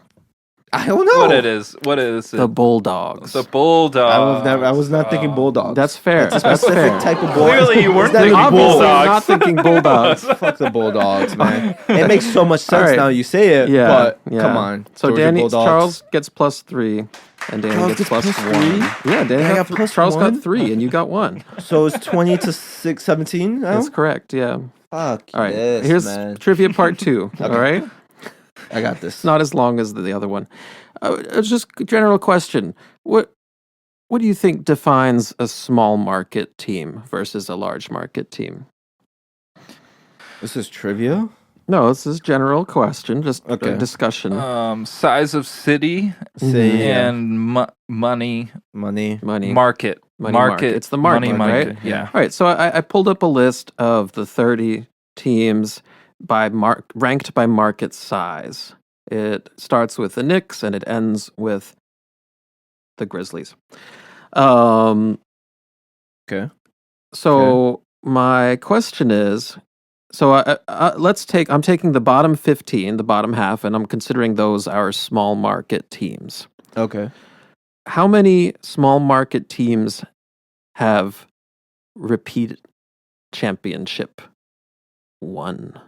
I don't know. What it is? What is it? the bulldogs. The bulldogs. I was not thinking bulldogs. That's fair. That's a That's specific fair. type of bull. Clearly you weren't Is that a thinking bull? Obviously, bulldogs. not thinking bulldogs. Fuck the bulldogs, man. It makes so much sense All right. now you say it. Yeah, But yeah. come on. So Georgia Danny Bulldogs. Charles gets +3, and Danny Charles gets gets +1. +3? Yeah, Danny I got got plus Charles one? got 3, and you got 1. So it's 20 to 17 now? That's correct. Yeah. Fuck All right. yes, Here's man. trivia part 2. All right. I got this. It's not as long as the other one. It's just a general question. What do you think defines a small market team versus a large market team? This is trivia? No, this is general question, just Okay. a discussion. Size of city Say and money money. Money. market. Market. It's the market, money right? market. Yeah. All right, so I pulled up a list of the 30 teams by ranked by market size. It starts with the Knicks and it ends with the Grizzlies. Okay. So my question is, I'm taking the bottom 15, the bottom half, and I'm considering those our small market teams. Okay. How many small market teams have repeat championship won?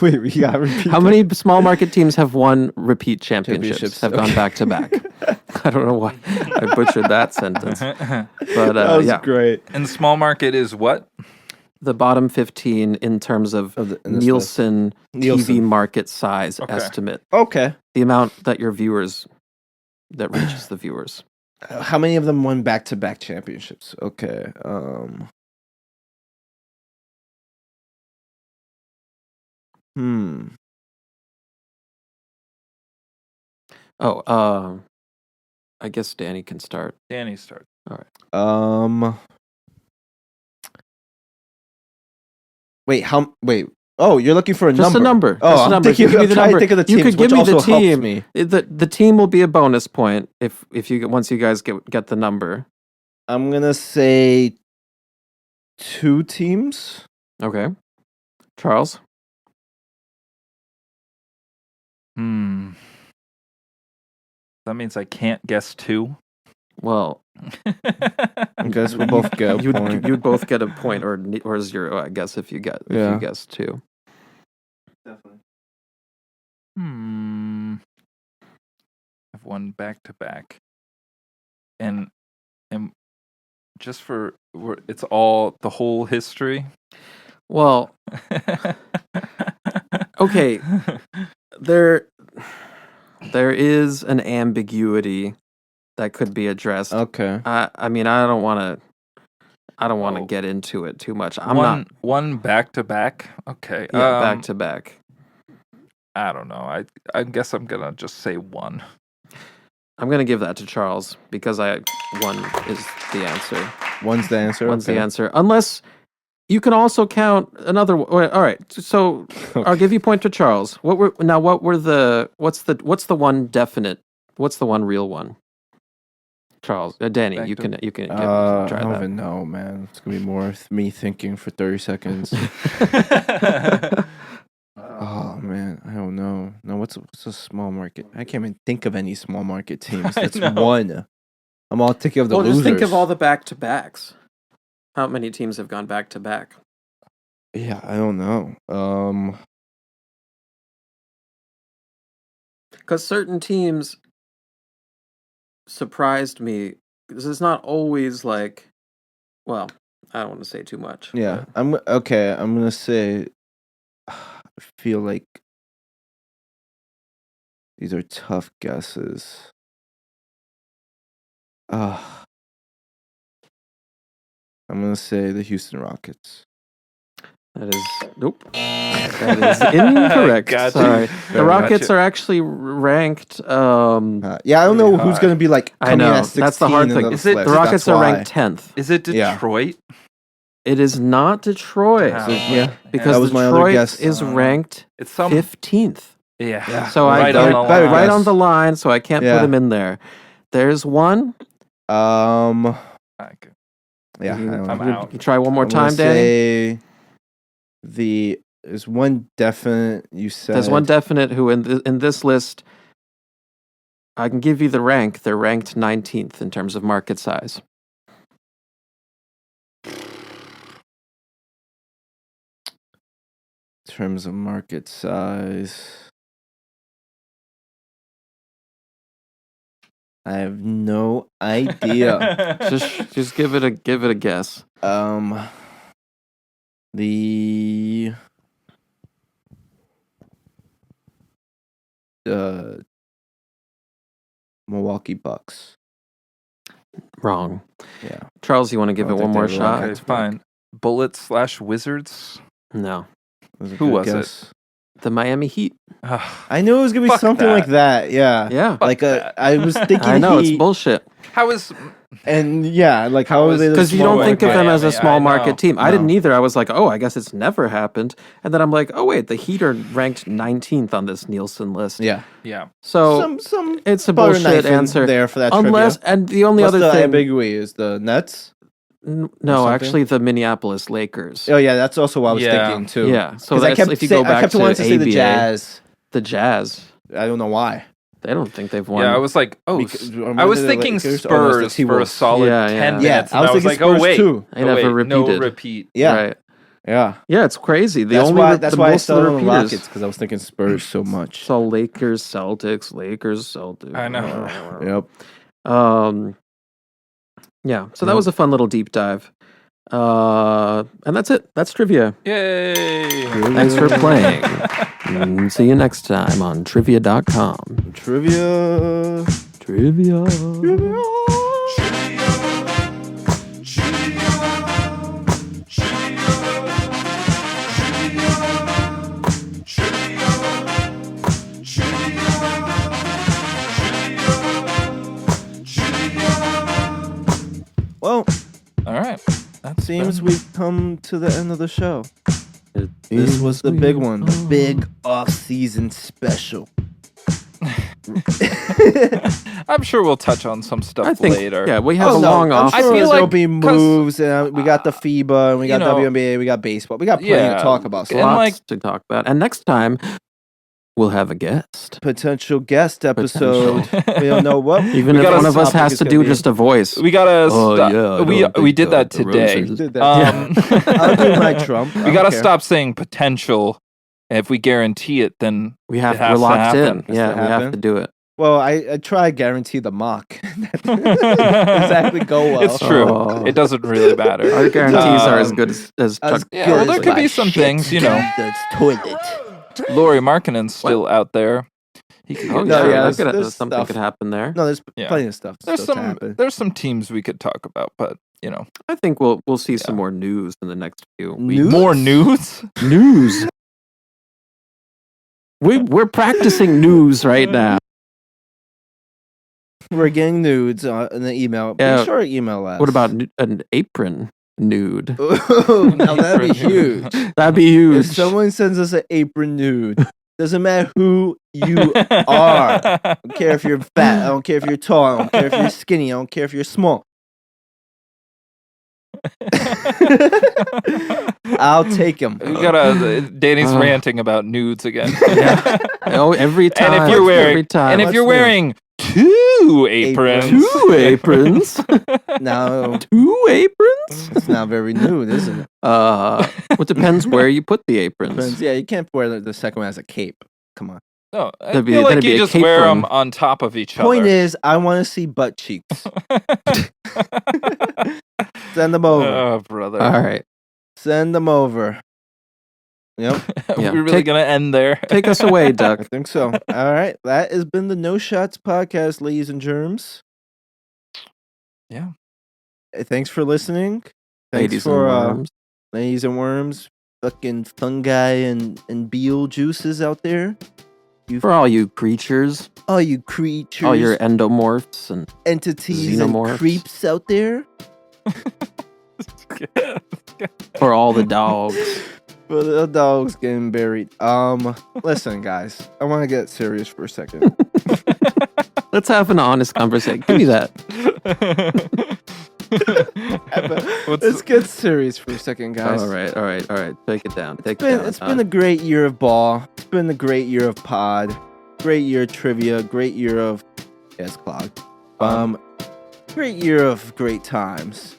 Wait, we got to repeat. How many small market teams have won repeat championships, have gone okay. back to back? I don't know why I butchered that sentence. But That was yeah, great. And small market is what? the bottom 15 in terms of in this Nielsen list. TV Nielsen. market size Okay. estimate. Okay. The amount that that reaches the viewers. How many of them won back-to-back championships? Okay. Oh, I guess Danny can start. Danny starts. Wait, wait. Oh, you're looking for a Just number. a number. Oh, Just a I'm number. thinking, If you I'm give me the trying to number, think of the you teams, could give which me the also helps team. me. The team will be a bonus point if you once you guys get the number. I'm gonna say 2 teams. Okay, Charles. That means I can't guess 2. Well, I guess we'll both get a point. you'd both get a point or 0. I guess if you guess 2. Definitely. I've won back to back, and just it's all the whole history. Well, okay. There is an ambiguity that could be addressed. Okay. I mean, I don't want to get into it too much. One back to back. Okay. Yeah, back to back. I don't know. I guess I'm gonna just say 1. I'm gonna give that to Charles because 1 is the answer. One's the answer. One's the answer. Unless you can also count another. All right. So I'll give you a point to Charles. What's the one definite? What's the one real one? Charles, Danny, you can try I don't that. even know, man. It's gonna be more me thinking for 30 seconds. Oh man, I don't know. No, what's a small market? I can't even think of any small market teams. That's one. I'm all thinking of the losers. Just think of all the back to backs. How many teams have gone back to back? Yeah, I don't know. Because certain teams surprised me. This is not always like. Well, I don't want to say too much. Yeah, but- I'm okay. I'm gonna say. I feel like these are tough guesses. I'm gonna say the Houston Rockets. That is nope. That is incorrect. Gotcha. Sorry, the Gotcha. Rockets are actually ranked. Yeah, I don't know who's gonna be like. I Coming know, at 16 that's the hard in thing. the Is it- list. The Rockets That's are why. ranked 10th. Is it Yeah. Detroit? It is not Detroit Wow. Yeah, because that was my other Detroit guess. is ranked It's some 15th. Yeah. So I right got on it the better line. right guess. on the line, so I can't Yeah. put him in there. There's one. Yeah, I don't know. I'm You out. try one more I'm gonna time, Danny. say there's one definite you said. There's one definite who in this list, I can give you the rank. They're ranked 19th in terms of market size. in terms of market size. I have no idea. Just give it a guess. The Milwaukee Bucks. Wrong. Yeah. Charles, you want to give I it don't one think more they shot? Okay, fine. Bullets/Wizards. No. Who was it? The Miami Heat. I knew it was gonna be Fuck something that. like that. Yeah. Yeah. Like that. I was thinking I know, it's Heat, bullshit. How is and yeah, like how are is- they? the Because you small don't think of market? them as a Miami, small I know. market team. I No. didn't either. I was like, oh, I guess it's never happened. And then I'm like, oh, wait, the Heat are ranked 19th on this Nielsen list. Yeah. yeah? So Some it's a butter bullshit knife in answer. there for that Unless, trivia. and the only What's other the thing. ambiguity is the Nets. No, something? actually, the Minneapolis Lakers. Oh yeah, that's also what I was Yeah. thinking too. Yeah, so 'Cause that's, I kept if you saying- go back I kept wanting to say the ABA, Jazz. The Jazz. I don't know why. They don't think they've won. Yeah, I was like, oh, Because- I was the thinking Lakers? Oh, no, it's the Spurs for a T-Wolves. solid Yeah, 10 yeah. minutes. Yeah, and I was thinking like, Spurs oh wait, too. They never no repeated. repeat. Yeah, Right. yeah. Yeah, it's crazy. The That's only why. re- That's the why I most of the started on repeaters. Rockets because I was thinking Spurs so much. So Lakers, Celtics, Lakers, Celtics. I know. Yep. Yeah. So that was a fun little deep dive. And that's it. That's trivia. Yay! Thanks for playing. See you next time on trivia.com. Trivia. Trivia. Well, All right. That seems we've come to the end of the show. It This is was the big we one, the are. big off-season special. I'm sure we'll touch on some stuff I think, later. yeah, we have a no, long I'm off. I sure feel there'll like- be 'cause, moves, and we got the FIBA, and we got you know, WNBA, we got baseball, we got plenty yeah, to talk about. So and Lots like- to talk about. And next time, we'll have a guest. potential guest episode. We don't know what. Even We if gotta one of us topic has is to gonna do be. just a voice. We gotta Oh, stop. yeah, I we don't we think did that the today. Roses- Did that. I'll Um, do my Trump. I we don't gotta care. stop saying potential. And if we guarantee it, then We have It has we're to locked happen. in. Yeah, to we have happen. to do it. Well, I try guarantee the mock. exactly go well. it's true. Oh. It doesn't really matter. Our guarantees are as Um, good as As Chuck. Yeah, good well, as there could my be some shit. things, you know. That's toilet. Laurie Markkinen's still out there. He could Oh, get No, yeah, yeah, that could- there's something stuff. could happen there. No, there's Yeah. plenty of stuff. There's still to some happen. there's some teams we could talk about, but you know, I think we'll see some Yeah. more news in the next few weeks. News? more news. News. We're practicing news right now. We're getting nudes in the email. Yeah. Be sure to email us. What about an apron nude? Ooh, now that'd be Apron huge. That'd be huge. If someone sends us an apron nude, doesn't matter who you are. I don't care if you're fat. I don't care if you're tall. I don't care if you're skinny. I don't care if you're small. I'll take them. We gotta. Danny's Uh. ranting about nudes again. Oh, every time. And if you're wearing, every time. and if What's you're new? wearing two aprons, Two aprons. No, Two aprons. it's not very nude, isn't it? Well, it depends where you put the aprons. Friends, yeah, you can't wear the second one as a cape. Come on. no, I That'd be- feel like that'd be you a just cape wear run. them on top of each Point other. is, I want to see butt cheeks. Send them over. Oh, brother. All right. Send them over. Yep, Yeah, We're really take- gonna end there. Take us away, I Duck. think so. All right, that has been the No Shots podcast, ladies and germs. Yeah. Thanks for listening. Thanks Ladies for and worms. ladies and worms, fucking fungi and beetle juices out there. For all you creatures, All you creatures, all your endomorphs, and entities xenomorphs. and creeps out there. for all the dogs. For the dogs getting buried. Listen, guys, I want to get serious for a second. Let's have an honest conversation. Give me that. Let's get serious for a second, guys. All right. Take it down. It's been a great year of ball. It's been a great year of pod. Great year of trivia. Great year of clog. Great year of great times.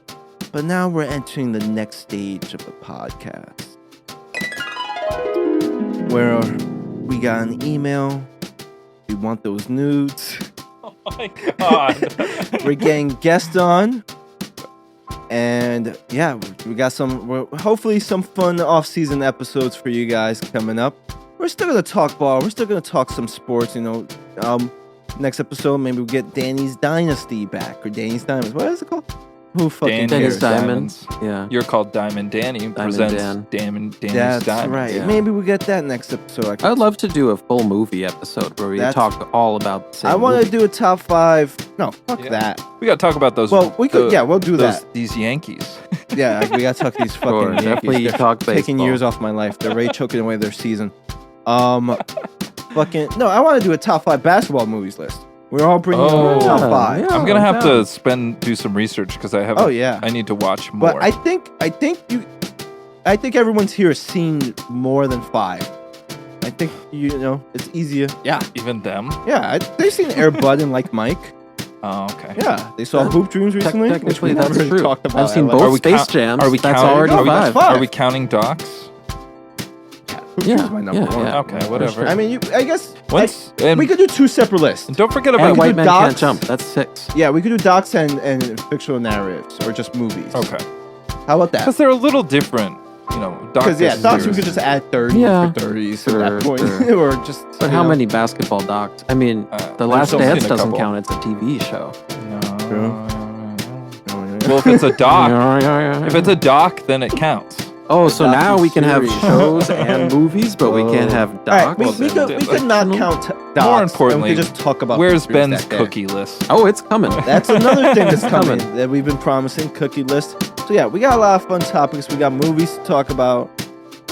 But now we're entering the next stage of the podcast, where we got an email. We want those nudes. Oh my god. We're getting guests on. And yeah, we got hopefully some fun off-season episodes for you guys coming up. We're still gonna talk ball. We're still gonna talk some sports. Next episode maybe we'll get Danny's Dynasty back, or Danny's Diamonds. What is it called? Who fucking Danny's cares? Diamonds. Yeah. You're called Diamond Danny. Presents Dan. Danny's That's Diamonds. right. Yeah. Maybe we'll get that next episode. I would love to do a full movie episode where we talk all about the same I want movie. to do a top 5. No, fuck that. We gotta talk about those. Well, we could. Yeah, we'll do that. These Yankees. Yeah, we gotta talk these fucking Sure, Yankees. definitely They're talk taking baseball. years off my life. They're already choking away their season. Fucking no. I want to do a top 5 basketball movies list. We're all bringing our top 5. yeah. I'm gonna have down. to do some research because I have. Oh, yeah. I need to watch more. But I think everyone's here has seen more than 5. I think it's easier. Yeah, Even them. yeah. They've seen Air Bud and Like Mike. Oh, okay. Yeah, they saw Hoop Dreams recently. which Technically, we that's never really true. talked about. I've seen Like, both Space Jams. Are we That's counting? already are, we, 5. five. are we counting docs? Hoop Yeah, Dreams is my number yeah, one. yeah. Okay, whatever. I mean, I guess And we could do 2 separate lists. don't forget And about. White do Men Can't docs. Jump. That's 6. Yeah, we could do docs and fictional narratives, or just movies. Okay. How about that? Because they're a little different. Docs. Because docs we could just add 30 Yeah. for 30s Sure, at that point, sure. or just. But how many basketball docs? I mean, The there's Last only Dance a doesn't couple. count. It's a TV show. No. Well, if it's a doc, if it's a doc, then it counts. Oh, so now we can have docu-series. shows and movies, but we can't have All right, docs. we could not count docs. More and importantly, we could just talk about Where's Hoop Dreams Ben's that day. cookie list? Oh, it's coming. That's another thing that's coming Coming. that we've been promising, cookie list. So yeah, we got a lot of fun topics. We got movies to talk about.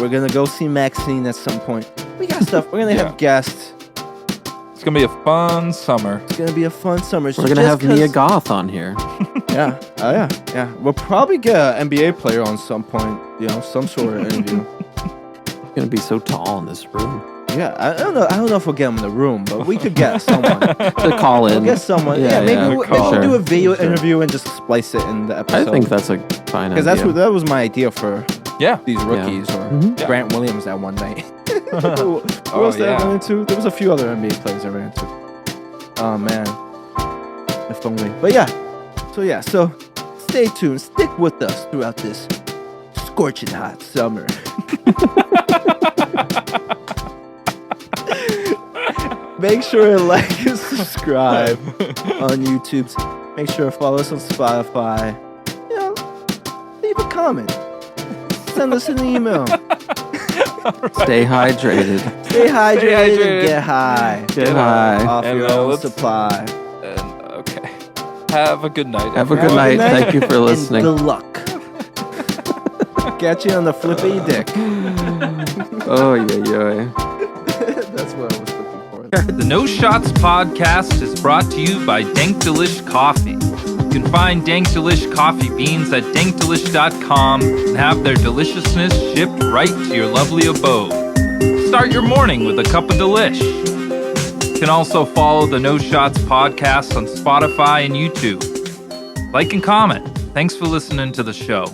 We're gonna go see Maxine at some point. We got stuff. We're gonna Yeah. have guests. It's gonna be a fun summer. It's gonna be a fun summer. So We're gonna just have Mia 'cause- Goth on here. Yeah. Oh yeah. Yeah. We'll probably get an NBA player on some point. Some sort of interview. It's gonna be so tall in this room. Yeah. I don't know if we'll get him in the room, but we could get someone. To call We'll in. get someone. Yeah, Yeah. Maybe yeah. we'll do a video Sure. interview and just splice it in the I episode. think that's a fine because idea. that was my idea for Yeah. these rookies, or Mhm. Grant Williams that one night. Who Oh, else did I yeah. run into? There was a few other NBA players I ran into. Oh man, if only. But yeah, so stay tuned, stick with us throughout this scorching hot summer. Make sure to like and subscribe on YouTube. Make sure to follow us on Spotify. Leave a comment. Send us an email. Stay hydrated. Stay hydrated hydrated. and get high. Get high. Off And, your own let's- supply. And okay. Have a good night. Have a everyone. good night. Thank you for And listening. good luck. Catch you on the flip of your dick. Oh, yeah. That's what I was looking for. The No Shots podcast is brought to you by Dank Delish Coffee. You can find Dank Delish Coffee beans at dankdelish.com and have their deliciousness shipped right to your lovely abode. Start your morning with a cup of delish. You can also follow the No Shots podcast on Spotify and YouTube. Like and comment. Thanks for listening to the show.